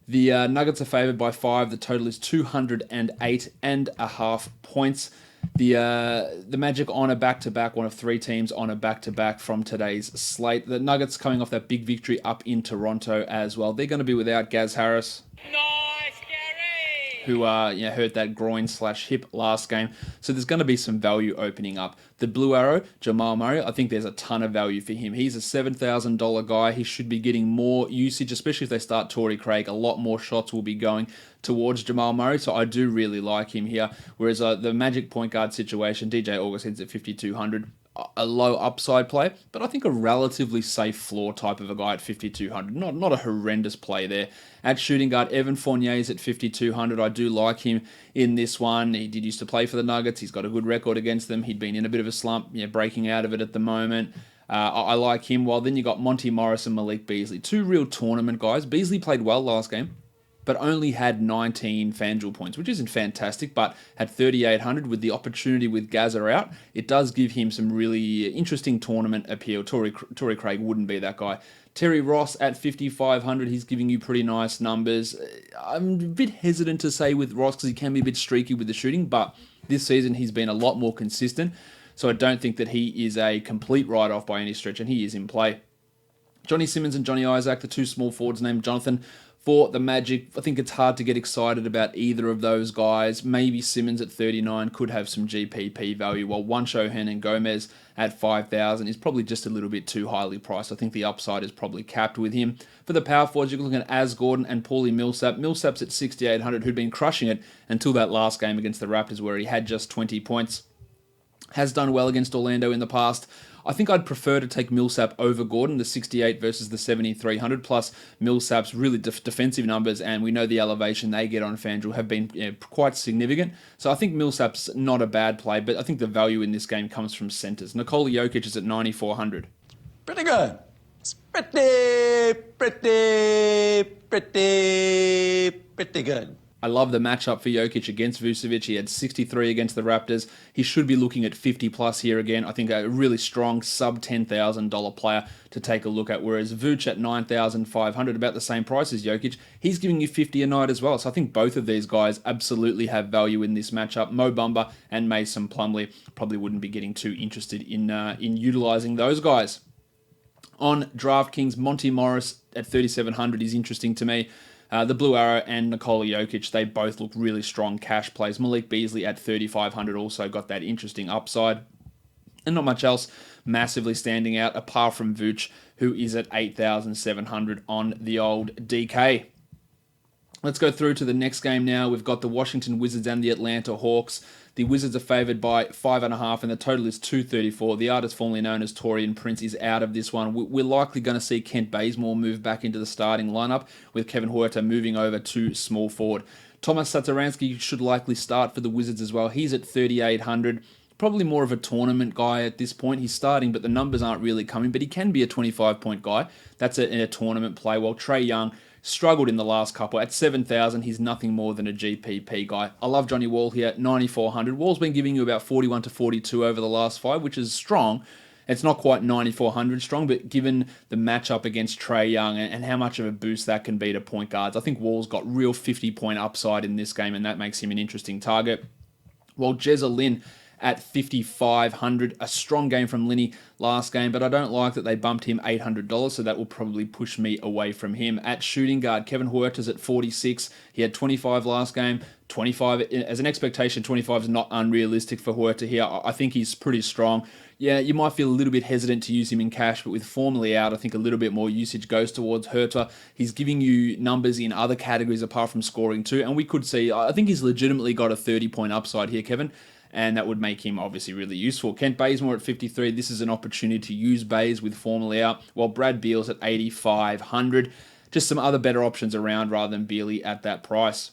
Speaker 1: The Nuggets are favored by 5. The total is 208.5 points. The Magic on a back-to-back, one of 3 teams on a back-to-back from today's slate. The Nuggets coming off that big victory up in Toronto as well. They're going to be without Gaz Harris, who hurt that groin/hip last game. So there's going to be some value opening up. The Blue Arrow, Jamal Murray, I think there's a ton of value for him. He's a $7,000 guy. He should be getting more usage, especially if they start Torrey Craig. A lot more shots will be going towards Jamal Murray, so I do really like him here. Whereas the Magic point guard situation, DJ Augustin's at 5,200. A low upside play, but I think a relatively safe floor type of a guy at 5,200. Not a horrendous play there. At shooting guard, Evan Fournier is at 5,200. I do like him in this one. He did used to play for the Nuggets. He's got a good record against them. He'd been in a bit of a slump, breaking out of it at the moment. I like him. While then you got Monty Morris and Malik Beasley, 2 real tournament guys. Beasley played well last game, but only had 19 FanDuel points, which isn't fantastic, but had 3,800 with the opportunity with Gaza out. It does give him some really interesting tournament appeal. Torrey Craig wouldn't be that guy. Terry Ross at 5,500, he's giving you pretty nice numbers. I'm a bit hesitant to say with Ross because he can be a bit streaky with the shooting, but this season he's been a lot more consistent, so I don't think that he is a complete write-off by any stretch, and he is in play. Johnny Simmons and Johnny Isaac, the 2 small forwards named Jonathan, For the Magic, I think it's hard to get excited about either of those guys. Maybe Simmons at 39 could have some GPP value, while Juancho Hernan-Gomez at 5,000 is probably just a little bit too highly priced. I think the upside is probably capped with him. For the power forwards, you're looking at Az Gordon and Paulie Millsap. Millsap's at 6,800, who'd been crushing it until that last game against the Raptors where he had just 20 points. Has done well against Orlando in the past. I think I'd prefer to take Millsap over Gordon, the 68 versus the 7,300, plus Millsap's really defensive numbers, and we know the elevation they get on FanDuel have been quite significant. So I think Millsap's not a bad play, but I think the value in this game comes from centers. Nikola Jokic is at 9,400.
Speaker 5: Pretty good. It's pretty good.
Speaker 1: I love the matchup for Jokic against Vucevic. He had 63 against the Raptors. He should be looking at 50 plus here again. I think a really strong sub $10,000 player to take a look at. Whereas Vuce at 9,500, about the same price as Jokic, he's giving you 50 a night as well. So I think both of these guys absolutely have value in this matchup. Mo Bamba and Mason Plumlee probably wouldn't be getting too interested in utilizing those guys. On DraftKings, Monty Morris at 3,700 is interesting to me. The Blue Arrow and Nikola Jokic, they both look really strong cash plays. Malik Beasley at 3,500 also got that interesting upside. And not much else massively standing out apart from Vooch, who is at 8,700 on the old DK. Let's go through to the next game now. We've got the Washington Wizards and the Atlanta Hawks. The Wizards are favored by 5.5, and the total is 234. The artist formerly known as Torian Prince is out of this one. We're likely going to see Kent Bazemore move back into the starting lineup, with Kevin Huerter moving over to small forward. Thomas Satoransky should likely start for the Wizards as well. He's at 3,800. Probably more of a tournament guy at this point. He's starting, but the numbers aren't really coming. But he can be a 25-point guy. That's in a tournament play. While Trae Young struggled in the last couple. At 7,000, he's nothing more than a GPP guy. I love Johnny Wall here at 9,400. Wall's been giving you about 41 to 42 over the last 5, which is strong. It's not quite 9,400 strong, but given the matchup against Trae Young and how much of a boost that can be to point guards, I think Wall's got real 50-point upside in this game, and that makes him an interesting target. While Jezza Lin at 5,500. A strong game from Linney last game, but I don't like that they bumped him $800, so that will probably push me away from him. At shooting guard, Kevin Huerter's at 46. He had 25 last game. 25 as an expectation, 25 is not unrealistic for Huerter here. I think he's pretty strong. Yeah, you might feel a little bit hesitant to use him in cash, but with formally out, I think a little bit more usage goes towards Huerter. He's giving you numbers in other categories apart from scoring too, and we could see, I think he's legitimately got a 30-point upside here, Kevin, and that would make him obviously really useful. Kent Bazemore at 53. This is an opportunity to use Baze with formally out, while Brad Beal's at 8,500. Just some other better options around rather than Bealey at that price.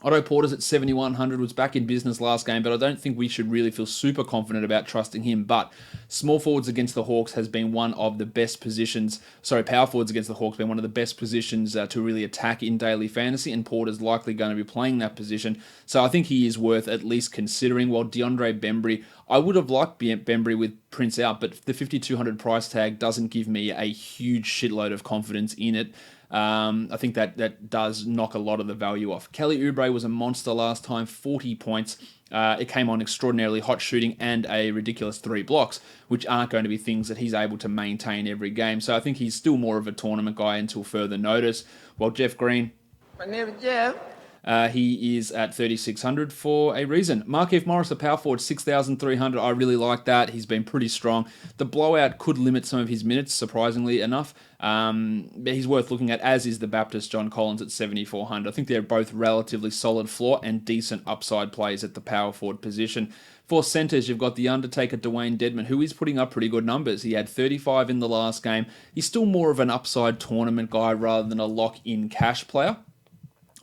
Speaker 1: Otto Porter's at 7,100, was back in business last game, but I don't think we should really feel super confident about trusting him. But small forwards against the Hawks has been one of the best positions, power forwards against the Hawks been one of the best positions to really attack in daily fantasy, and Porter's likely going to be playing that position. So I think he is worth at least considering, while DeAndre Bembry, I would have liked Bembry with Prince out, but the 5,200 price tag doesn't give me a huge shitload of confidence in it. I think that does knock a lot of the value off. Kelly Oubre was a monster last time, 40 points. It came on extraordinarily hot shooting and a ridiculous 3 blocks, which aren't going to be things that he's able to maintain every game. So I think he's still more of a tournament guy until further notice. While Jeff Green,
Speaker 3: My name is Jeff.
Speaker 1: he is at 3,600 for a reason. Markieff Morris, the power forward, 6,300. I really like that. He's been pretty strong. The blowout could limit some of his minutes, surprisingly enough. But he's worth looking at, as is the Baptist John Collins at 7,400. I think they're both relatively solid floor and decent upside plays at the power forward position. For centers, you've got the Undertaker Dwayne Dedmon, who is putting up pretty good numbers. He had 35 in the last game. He's still more of an upside tournament guy rather than a lock-in cash player.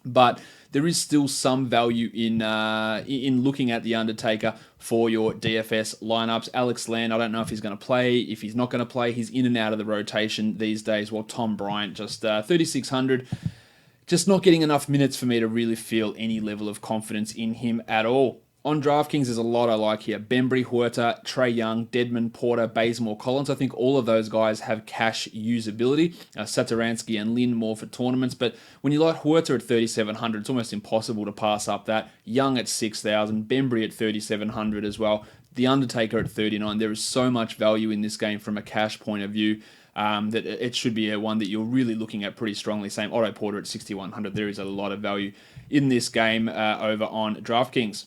Speaker 1: But there is still some value in looking at the Undertaker for your DFS lineups. Alex Land, I don't know if he's going to play. If he's not going to play, he's in and out of the rotation these days. While Tom Bryant, just 3,600, just not getting enough minutes for me to really feel any level of confidence in him at all. On DraftKings, there's a lot I like here. Bembry, Huerter, Trae Young, Dedmon, Porter, Bazemore, Collins. I think all of those guys have cash usability. Satoransky and Lin more for tournaments. But when you like Huerter at 3,700, it's almost impossible to pass up that. Young at 6,000, Bembry at 3,700 as well. The Undertaker at 39. There is so much value in this game from a cash point of view. that it should be one that you're really looking at pretty strongly. Same Otto Porter at 6,100. There is a lot of value in this game over on DraftKings.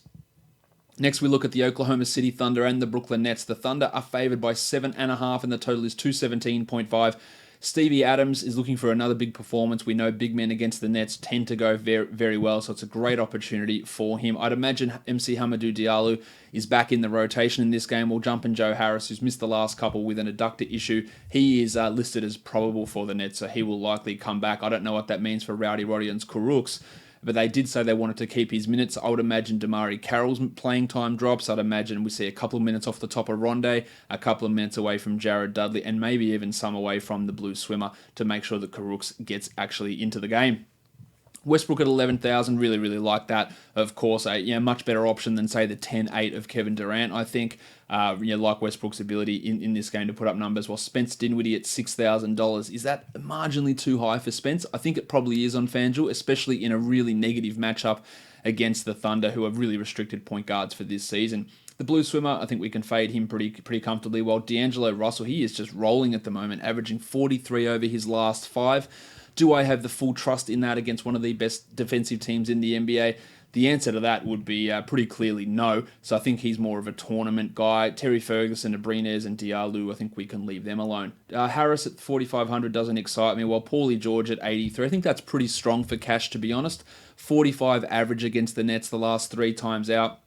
Speaker 1: Next, we look at the Oklahoma City Thunder and the Brooklyn Nets. The Thunder are favored by 7.5, and the total is 217.5. Stevie Adams is looking for another big performance. We know big men against the Nets tend to go very, very well, so it's a great opportunity for him. I'd imagine MC Hamidou Diallo is back in the rotation in this game. We'll jump in Joe Harris, who's missed the last couple with an adductor issue. He is listed as probable for the Nets, so he will likely come back. I don't know what that means for Rowdy Roddy and Kurucs, but they did say they wanted to keep his minutes. I would imagine Damari Carroll's playing time drops. I'd imagine we see a couple of minutes off the top of Rondé, a couple of minutes away from Jared Dudley, and maybe even some away from the Blue Swimmer to make sure that Kurucs gets actually into the game. Westbrook at 11,000, really, really like that. Of course, a much better option than, say, the 10-8 of Kevin Durant, I think. Like Westbrook's ability in this game to put up numbers, while Spence Dinwiddie at $6,000. Is that marginally too high for Spence? I think it probably is on FanDuel, especially in a really negative matchup against the Thunder, who have really restricted point guards for this season. The Blue Swimmer, I think we can fade him pretty comfortably, while D'Angelo Russell, he is just rolling at the moment, averaging 43 over his last 5. Do I have the full trust in that against one of the best defensive teams in the NBA? The answer to that would be pretty clearly no. So I think he's more of a tournament guy. Terry Ferguson, Abrines, and Diallo, I think we can leave them alone. Harris at 4,500 doesn't excite me, while Paulie George at 83. I think that's pretty strong for cash, to be honest. 45 average against the Nets the last 3 times out.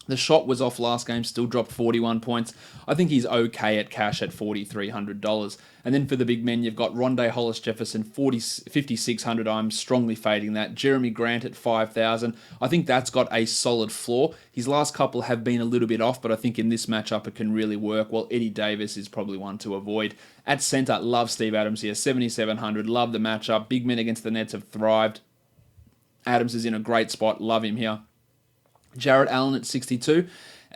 Speaker 1: The shot was off last game, still dropped 41 points. I think he's okay at cash at $4,300. And then for the big men, you've got Rondé Hollis Jefferson, 5,600. I'm strongly fading that. Jeremy Grant at 5,000. I think that's got a solid floor. His last couple have been a little bit off, but I think in this matchup it can really work. While Eddie Davis is probably one to avoid. At center, love Steve Adams here, 7,700. Love the matchup. Big men against the Nets have thrived. Adams is in a great spot. Love him here. Jarrett Allen at 62.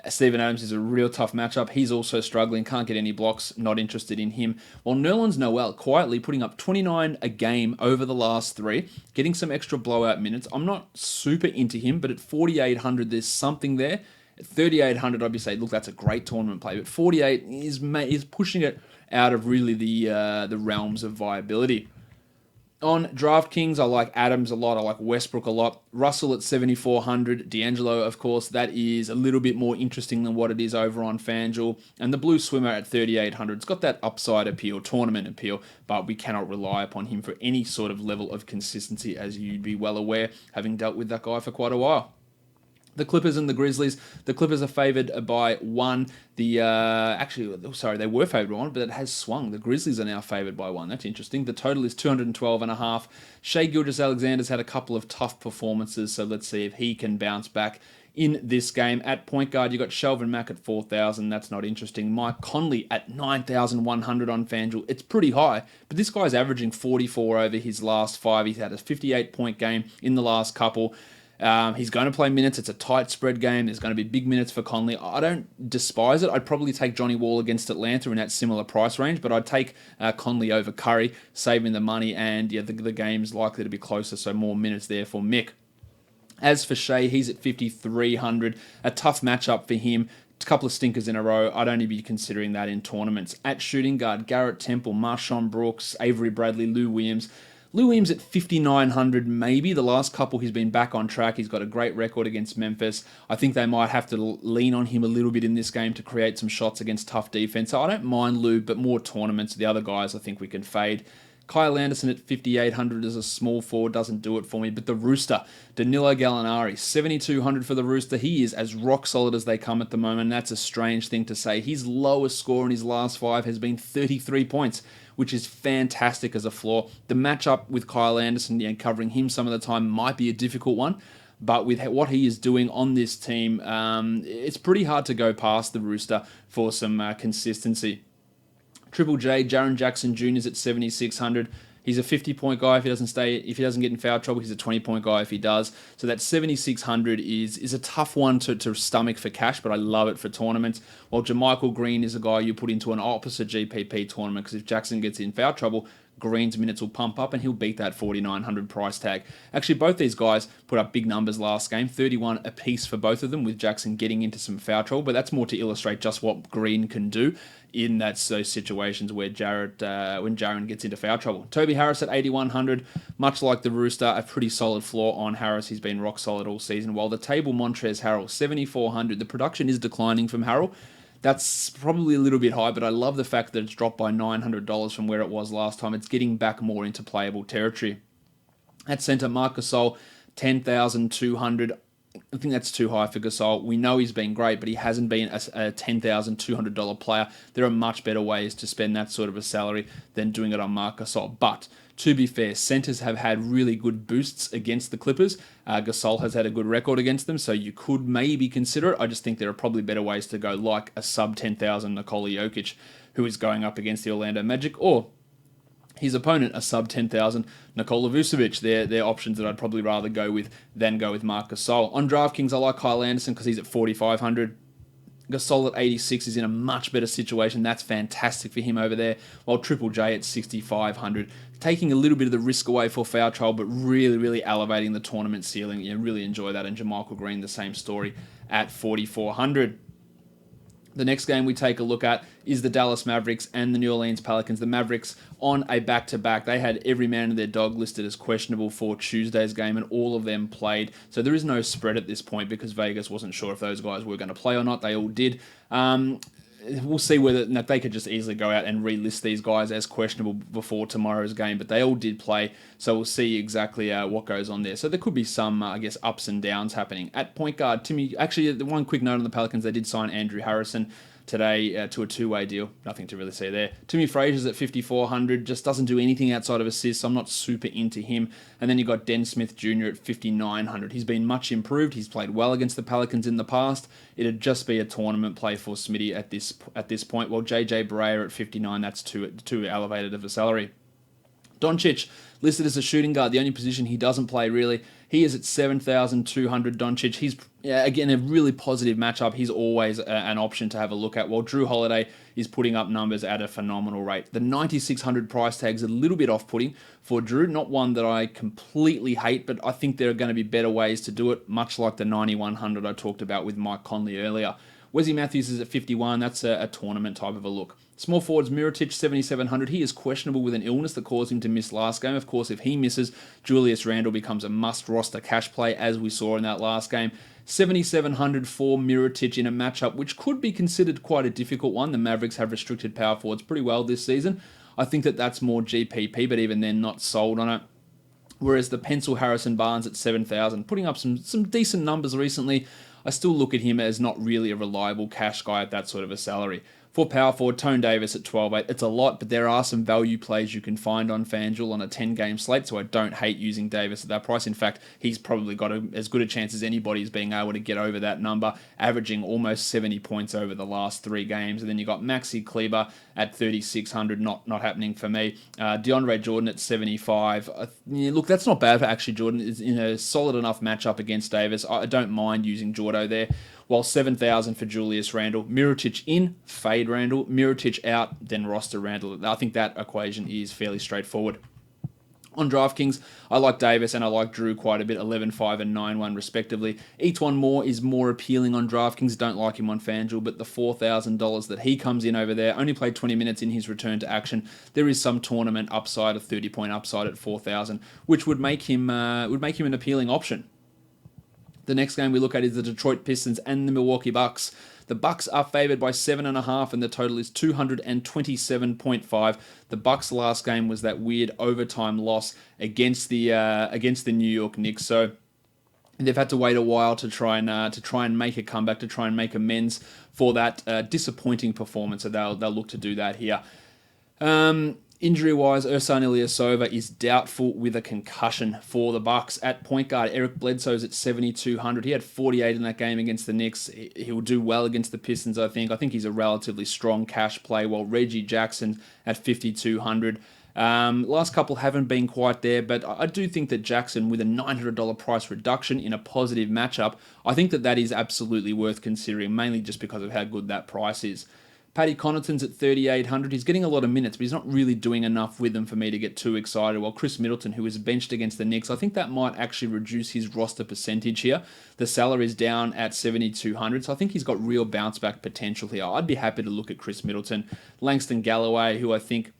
Speaker 1: Steven Adams is a real tough matchup. He's also struggling, can't get any blocks, not interested in him. While Nerlens Noel quietly putting up 29 a game over the last 3, getting some extra blowout minutes. I'm not super into him, but at 4,800 there's something there. At 3,800 I'd be saying, look, that's a great tournament play, but 48 is pushing it out of really the realms of viability. On DraftKings, I like Adams a lot. I like Westbrook a lot. Russell at 7,400. D'Angelo, of course, that is a little bit more interesting than what it is over on FanDuel. And the Blue Swimmer at 3,800. It's got that upside appeal, tournament appeal, but we cannot rely upon him for any sort of level of consistency, as you'd be well aware, having dealt with that guy for quite a while. The Clippers and the Grizzlies. The Clippers are favored by 1. They were favored by 1, but it has swung. The Grizzlies are now favored by 1. That's interesting. The total is 212.5. Shai Gilgeous-Alexander's had a couple of tough performances, so let's see if he can bounce back in this game. At point guard, you got Shelvin Mack at 4,000. That's not interesting. Mike Conley at 9,100 on FanDuel. It's pretty high, but this guy's averaging 44 over his last 5. He's had a 58-point game in the last couple. He's going to play minutes. It's a tight spread game. There's going to be big minutes for Conley. I don't despise it. I'd probably take Johnny Wall against Atlanta in that similar price range, but I'd take Conley over Curry, saving the money, and the game's likely to be closer, so more minutes there for Mick. As for Shea, he's at 5,300. A tough matchup for him. A couple of stinkers in a row. I'd only be considering that in tournaments. At shooting guard, Garrett Temple, Marshawn Brooks, Avery Bradley, Lou Williams. Lou Williams at 5,900 maybe. The last couple he's been back on track. He's got a great record against Memphis. I think they might have to lean on him a little bit in this game to create some shots against tough defense. So I don't mind Lou, but more tournaments. The other guys I think we can fade. Kyle Anderson at 5,800 as a small forward doesn't do it for me. But the Rooster, Danilo Gallinari, 7,200 for the Rooster. He is as rock solid as they come at the moment. That's a strange thing to say. His lowest score in his last 5 has been 33 points, which is fantastic as a floor. The matchup with Kyle Anderson, covering him some of the time might be a difficult one. But with what he is doing on this team, it's pretty hard to go past the Rooster for some consistency. Triple J, Jaren Jackson Jr. is at 7,600. He's a 50-point guy if he doesn't get in foul trouble. He's a 20-point guy if he does. So that 7,600 is a tough one to stomach for cash, but I love it for tournaments. While JaMychal Green is a guy you put into an opposite GPP tournament, because if Jackson gets in foul trouble, Green's minutes will pump up and he'll beat that 4,900 price tag. Actually, both these guys put up big numbers last game, 31 apiece for both of them, with Jackson getting into some foul trouble, but that's more to illustrate just what Green can do in those situations where when Jaren gets into foul trouble. Toby Harris at 8,100, much like the Rooster, a pretty solid floor on Harris. He's been rock solid all season, while the table Montrezl Harrell, 7,400. The production is declining from Harrell. That's probably a little bit high, but I love the fact that it's dropped by $900 from where it was last time. It's getting back more into playable territory. At centre, Marc Gasol, 10,200. I think that's too high for Gasol. We know he's been great, but he hasn't been a $10,200 player. There are much better ways to spend that sort of a salary than doing it on Marc Gasol. But to be fair, centers have had really good boosts against the Clippers. Gasol has had a good record against them, so you could maybe consider it. I just think there are probably better ways to go, like a sub 10,000 Nikola Jokic, who is going up against the Orlando Magic, or his opponent, a sub 10,000 Nikola Vucevic. They're options that I'd probably rather go with than go with Marc Gasol. On DraftKings, I like Kyle Anderson because he's at 4,500. Gasol at 86 is in a much better situation. That's fantastic for him over there. While Triple J at 6,500, taking a little bit of the risk away for foul trouble, but really, really elevating the tournament ceiling. You really enjoy that. And JaMychal Green, the same story at 4,400. The next game we take a look at is the Dallas Mavericks and the New Orleans Pelicans. The Mavericks on a back-to-back. They had every man and their dog listed as questionable for Tuesday's game, and all of them played. So there is no spread at this point because Vegas wasn't sure if those guys were going to play or not. They all did. We'll see whether they could just easily go out and relist these guys as questionable before tomorrow's game, but they all did play, so we'll see exactly what goes on there. So there could be some, ups and downs happening. At point guard, the one quick note on the Pelicans, they did sign Andrew Harrison today to a two-way deal. Nothing to really say there. Timmy Frazier's at 5,400, just doesn't do anything outside of assists, so I'm not super into him. And then you got Den Smith Jr. at 5,900. He's been much improved. He's played well against the Pelicans in the past. It'd just be a tournament play for Smitty at this point. While JJ Barea at 59, that's too elevated of a salary. Doncic, listed as a shooting guard, the only position he doesn't play really. He is at 7,200, Doncic. He's, again, a really positive matchup. He's always an option to have a look at, while Drew Holiday is putting up numbers at a phenomenal rate. The 9,600 price tag's a little bit off-putting for Drew. Not one that I completely hate, but I think there are going to be better ways to do it, much like the 9,100 I talked about with Mike Conley earlier. Wesley Matthews is at 51. That's a tournament type of a look. Small forwards, Mirotic, 7,700. He is questionable with an illness that caused him to miss last game. Of course, if he misses, Julius Randle becomes a must-roster cash play, as we saw in that last game. 7,700 for Mirotic in a matchup which could be considered quite a difficult one. The Mavericks have restricted power forwards pretty well this season. I think that's more GPP, but even then, not sold on it. Whereas the pencil Harrison Barnes at 7,000, putting up some decent numbers recently. I still look at him as not really a reliable cash guy at that sort of a salary. For power forward, Tone Davis at 12.8. It's a lot, but there are some value plays you can find on FanDuel on a 10-game slate, so I don't hate using Davis at that price. In fact, he's probably got as good a chance as anybody as being able to get over that number, averaging almost 70 points over the last 3 games. And then you got Maxi Kleber at 3,600, not happening for me. DeAndre Jordan at 75. Look, that's not bad for actually Jordan. Is in a solid enough matchup against Davis. I don't mind using Jordo there. While 7,000 for Julius Randle. Mirotic in, fade Randle. Mirotic out, then roster Randle. I think that equation is fairly straightforward. On DraftKings, I like Davis and I like Drew quite a bit, 11.5 and 9.1 respectively. Each one more is more appealing on DraftKings. Don't like him on FanDuel, but the $4,000 that he comes in over there, only played 20 minutes in his return to action. There is some tournament upside, a 30-point upside at 4,000, which would make him an appealing option. The next game we look at is the Detroit Pistons and the Milwaukee Bucks. The Bucks are favored by 7.5, and the total is 227.5. The Bucks' last game was that weird overtime loss against the New York Knicks. So they've had to wait a while to try and make a comeback, to try and make amends for that disappointing performance. So they'll look to do that here. Injury-wise, Ersan Ilyasova is doubtful with a concussion for the Bucks. At point guard, Eric Bledsoe's at 7,200. He had 48 in that game against the Knicks. He'll do well against the Pistons, I think. I think he's a relatively strong cash play, while Reggie Jackson at 5,200. Last couple haven't been quite there, but I do think that Jackson, with a $900 price reduction in a positive matchup, I think that is absolutely worth considering, mainly just because of how good that price is. Paddy Connaughton's at 3,800. He's getting a lot of minutes, but he's not really doing enough with them for me to get too excited. While Chris Middleton, who is benched against the Knicks, I think that might actually reduce his roster percentage here. The salary is down at 7,200, so I think he's got real bounce back potential here. I'd be happy to look at Chris Middleton. Langston Galloway, who I think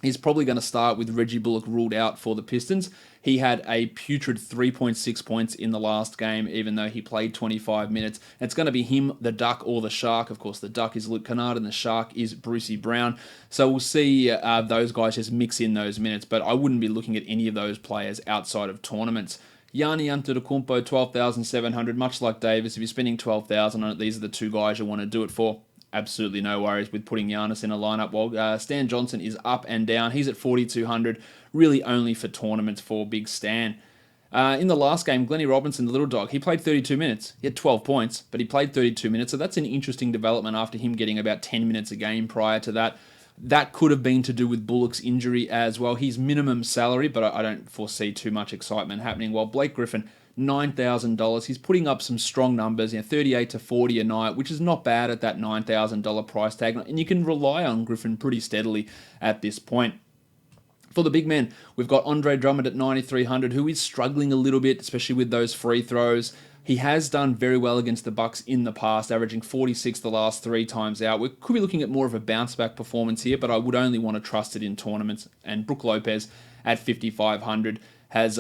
Speaker 1: he's probably going to start with Reggie Bullock ruled out for the Pistons. He had a putrid 3.6 points in the last game, even though he played 25 minutes. It's going to be him, the Duck, or the Shark. Of course, the Duck is Luke Kennard and the Shark is Brucey Brown. So we'll see those guys just mix in those minutes, but I wouldn't be looking at any of those players outside of tournaments. Giannis Antetokounmpo, 12,700. Much like Davis, if you're spending 12,000 on it, these are the two guys you want to do it for. Absolutely no worries with putting Giannis in a lineup. While Stan Johnson is up and down. He's at 4,200, really only for tournaments for Big Stan. In the last game, Glennie Robinson, the little dog, he played 32 minutes. He had 12 points, but he played 32 minutes. So that's an interesting development after him getting about 10 minutes a game prior to that. That could have been to do with Bullock's injury as well. He's minimum salary, but I don't foresee too much excitement happening. While Blake Griffin, $9,000. He's putting up some strong numbers, 38 to 40 a night, which is not bad at that $9,000 price tag. And you can rely on Griffin pretty steadily at this point. For the big men, we've got Andre Drummond at 9,300, who is struggling a little bit, especially with those free throws. He has done very well against the Bucks in the past, averaging 46 the last 3 times out. We could be looking at more of a bounce-back performance here, but I would only want to trust it in tournaments. And Brook Lopez at 5,500 has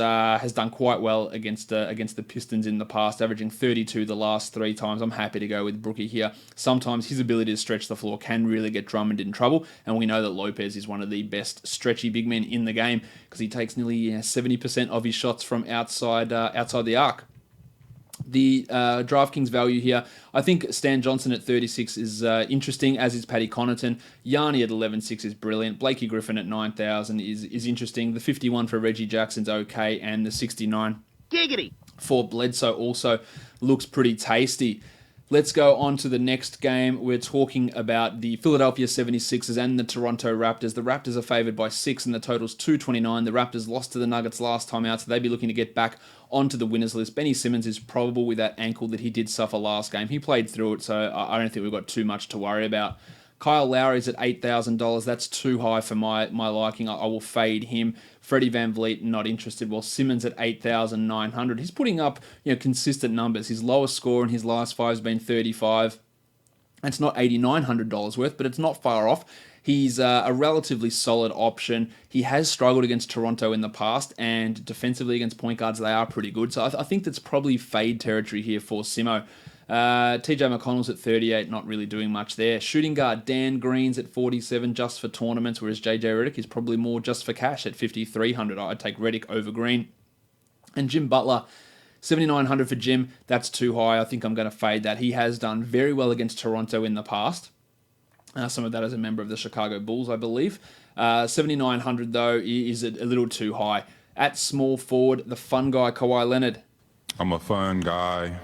Speaker 1: done quite well against the Pistons in the past, averaging 32 the last 3 times. I'm happy to go with Brookie here. Sometimes his ability to stretch the floor can really get Drummond in trouble, and we know that Lopez is one of the best stretchy big men in the game because he takes nearly 70% of his shots from outside the arc. The DraftKings value here, I think Stan Johnson at 36 is interesting, as is Paddy Connaughton. Giannis at 11.6 is brilliant. Blakey Griffin at 9,000 is interesting. The 51 for Reggie Jackson's okay, and the 69 Giggity for Bledsoe also looks pretty tasty. Let's go on to the next game. We're talking about the Philadelphia 76ers and the Toronto Raptors. The Raptors are favored by 6 and the total's 229. The Raptors lost to the Nuggets last time out, so they'd be looking to get back onto the winners list. Benny Simmons is probable with that ankle that he did suffer last game. He played through it, so I don't think we've got too much to worry about. Kyle Lowry's at $8,000. That's too high for my liking. I will fade him. Freddie VanVleet, not interested. While Simmons at 8,900. He's putting up consistent numbers. His lowest score in his last 5 has been 35. It's not $8,900 worth, but it's not far off. He's a relatively solid option. He has struggled against Toronto in the past, and defensively against point guards, they are pretty good. So I think that's probably fade territory here for Simo. TJ McConnell's at 38, not really doing much there. Shooting guard Dan Green's at 47 just for tournaments, whereas JJ Redick is probably more just for cash at 5,300. I'd take Redick over Green. And Jim Butler, 7,900 for Jim. That's too high. I think I'm going to fade that. He has done very well against Toronto in the past. Some of that as a member of the Chicago Bulls, I believe. 7,900, though, is a little too high. At small forward, the fun guy, Kawhi Leonard.
Speaker 6: I'm a fun guy.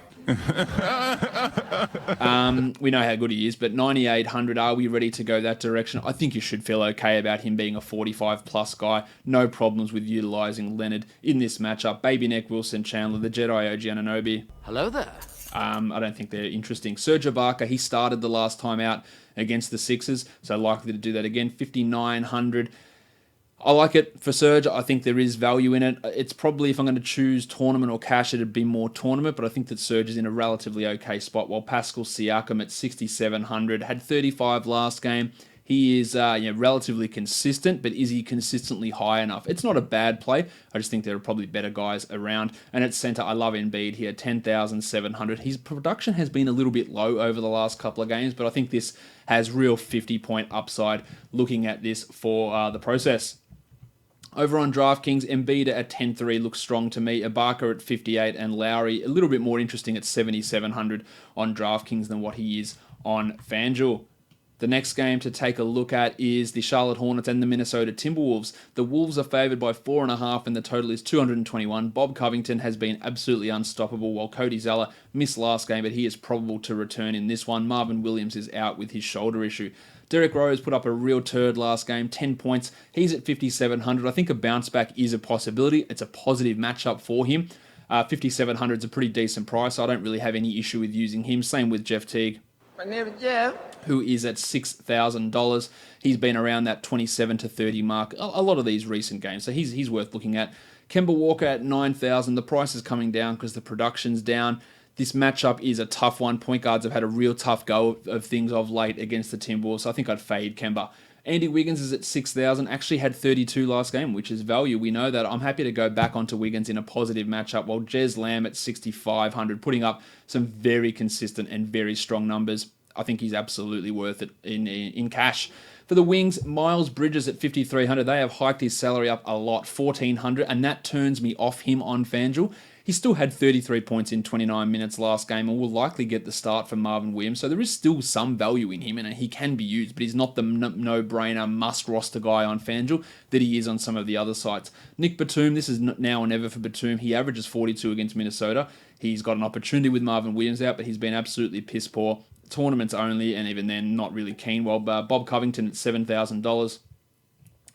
Speaker 1: We know how good he is, but 9,800, are we ready to go that direction? I think you should feel okay about him being a 45-plus guy. No problems with utilising Leonard in this matchup. Baby Neck, Wilson Chandler, the Jedi OG Anunoby.
Speaker 7: Hello there.
Speaker 1: I don't think they're interesting. Serge Ibaka, he started the last time out against the Sixers, so likely to do that again. 5,900. I like it for Serge. I think there is value in it. It's probably, if I'm going to choose tournament or cash, it'd be more tournament, but I think that Serge is in a relatively okay spot, while Pascal Siakam at 6,700 had 35 last game. He is relatively consistent, but is he consistently high enough? It's not a bad play. I just think there are probably better guys around. And at center, I love Embiid here, 10,700. His production has been a little bit low over the last couple of games, but I think this has real 50-point upside looking at this for the process. Over on DraftKings, Embiid at 10.3 looks strong to me. Ibaka at 58 and Lowry a little bit more interesting at 7,700 on DraftKings than what he is on FanDuel. The next game to take a look at is the Charlotte Hornets and the Minnesota Timberwolves. The Wolves are favored by 4.5 and the total is 221. Bob Covington has been absolutely unstoppable, while Cody Zeller missed last game, but he is probable to return in this one. Marvin Williams is out with his shoulder issue. Derrick Rose put up a real turd last game, 10 points. He's at 5,700. I think a bounce back is a possibility. It's a positive matchup for him. 5,700 is a pretty decent price. I don't really have any issue with using him. Same with Jeff Teague.
Speaker 3: My name is Jeff.
Speaker 1: Who is at $6,000. He's been around that 27 to 30 mark a lot of these recent games, so he's worth looking at. Kemba Walker at $9,000. The price is coming down because the production's down. This matchup is a tough one. Point guards have had a real tough go of things of late against the Timberwolves, so I think I'd fade Kemba. Andy Wiggins is at 6,000. Actually had 32 last game, which is value. We know that. I'm happy to go back onto Wiggins in a positive matchup, while Jez Lamb at 6,500, putting up some very consistent and very strong numbers. I think he's absolutely worth it in cash. For the Wings, Miles Bridges at 5,300. They have hiked his salary up a lot, 1,400, and that turns me off him on FanDuel. He still had 33 points in 29 minutes last game and will likely get the start for Marvin Williams, so there is still some value in him and he can be used, but he's not the no-brainer must-roster guy on FanDuel that he is on some of the other sites. Nick Batum, this is now or never for Batum. He averages 42 against Minnesota. He's got an opportunity with Marvin Williams out, but he's been absolutely piss poor. Tournaments only, and even then, not really keen. Well, Bob Covington at $7,000.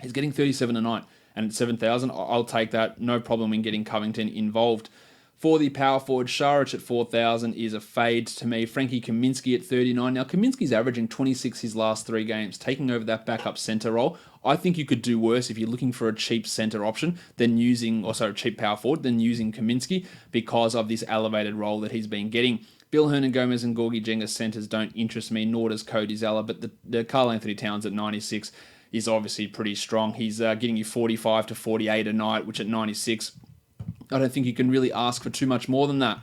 Speaker 1: He's getting 37 tonight, and at $7,000, I'll take that. No problem in getting Covington involved. For the power forward, Šarić at $4,000 is a fade to me. Frankie Kaminsky at $39,000. Now, Kaminsky's averaging 26 his last 3 games, taking over that backup center role. I think you could do worse if you're looking for a cheap center option than cheap power forward than using Kaminsky because of this elevated role that he's been getting. Bill Hernangomez and Gorgie Jenga centers don't interest me, nor does Cody Zeller, but the Karl Anthony Towns at 96 is obviously pretty strong. He's getting you 45 to 48 a night, which at 96, I don't think you can really ask for too much more than that.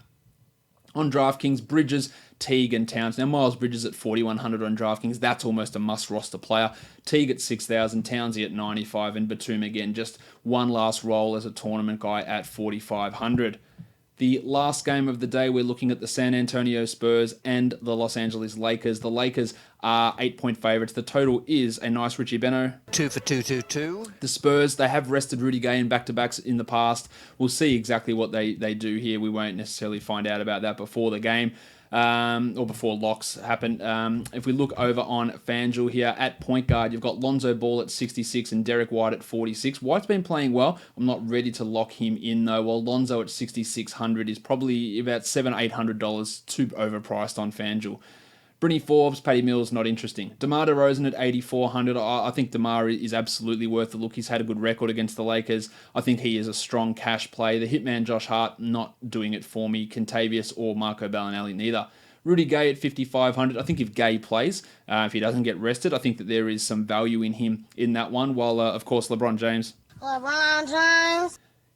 Speaker 1: On DraftKings, Bridges, Teague, and Towns. Now, Miles Bridges at 4,100 on DraftKings. That's almost a must-roster player. Teague at 6,000, Townsy at 95, and Batum again, just one last roll as a tournament guy at 4,500. The last game of the day, we're looking at the San Antonio Spurs and the Los Angeles Lakers. The Lakers are 8-point favorites. The total is a nice Richie Beno.
Speaker 7: 2 for 2.
Speaker 1: The Spurs, they have rested Rudy Gay in back-to-backs in the past. We'll see exactly what they do here. We won't necessarily find out about that before the game. Or before locks happen. If we look over on FanDuel here, at point guard, you've got Lonzo Ball at 66 and Derek White at 46. White's been playing well. I'm not ready to lock him in, though, while Lonzo at 6,600 is probably about $700-800 too overpriced on FanDuel. Britney Forbes, Patty Mills, not interesting. DeMar DeRozan at 8,400. I think DeMar is absolutely worth the look. He's had a good record against the Lakers. I think he is a strong cash play. The hitman Josh Hart, not doing it for me. Kentavious or Marco Bellinelli, neither. Rudy Gay at 5,500. I think if Gay plays, if he doesn't get rested, I think that there is some value in him in that one. While, of course, LeBron James.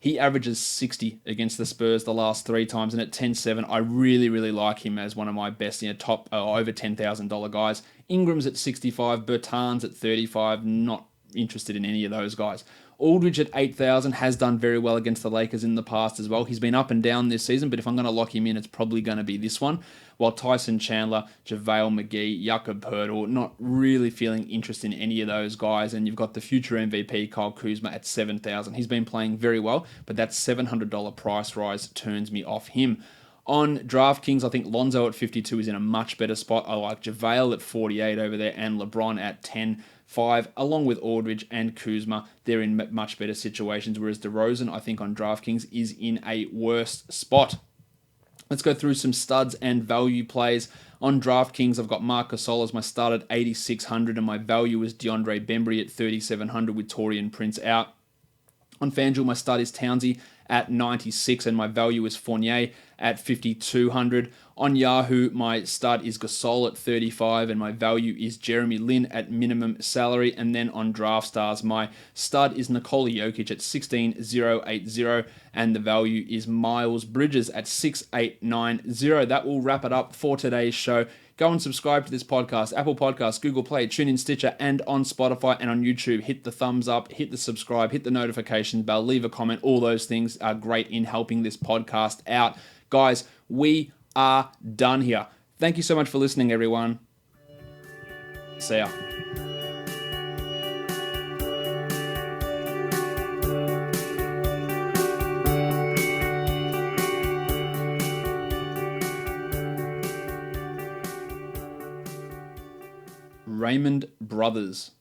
Speaker 1: He averages 60 against the Spurs the last 3 times, and at 10-7, I really, really like him as one of my best, top over $10,000 guys. Ingram's at 65, Bertans at 35, not interested in any of those guys. Aldridge at 8,000 has done very well against the Lakers in the past as well. He's been up and down this season, but if I'm going to lock him in, it's probably going to be this one. While Tyson Chandler, JaVale McGee, Jakob Poeltl, not really feeling interest in any of those guys. And you've got the future MVP, Kyle Kuzma, at 7,000. He's been playing very well, but that $700 price rise turns me off him. On DraftKings, I think Lonzo at 52 is in a much better spot. I like JaVale at 48 over there and LeBron at 10.5, along with Aldridge and Kuzma. They're in much better situations, whereas DeRozan, I think, on DraftKings is in a worse spot. Let's go through some studs and value plays. On DraftKings, I've got Marc Gasol as my start at 8,600, and my value is DeAndre Bembry at 3,700 with Taurean Prince out. On FanDuel, my start is Townsy at 96, and my value is Fournier at 5,200. On Yahoo, my start is Gasol at 35, and my value is Jeremy Lin at minimum salary. And then on DraftStars, my stud is Nikola Jokic at 16,080, and the value is Miles Bridges at 6,890. That will wrap it up for today's show. Go and subscribe to this podcast, Apple Podcasts, Google Play, TuneIn, Stitcher, and on Spotify and on YouTube. Hit the thumbs up, hit the subscribe, hit the notification bell, leave a comment. All those things are great in helping this podcast out. Guys, we are done here. Thank you so much for listening, everyone. See ya. Raymond Brothers.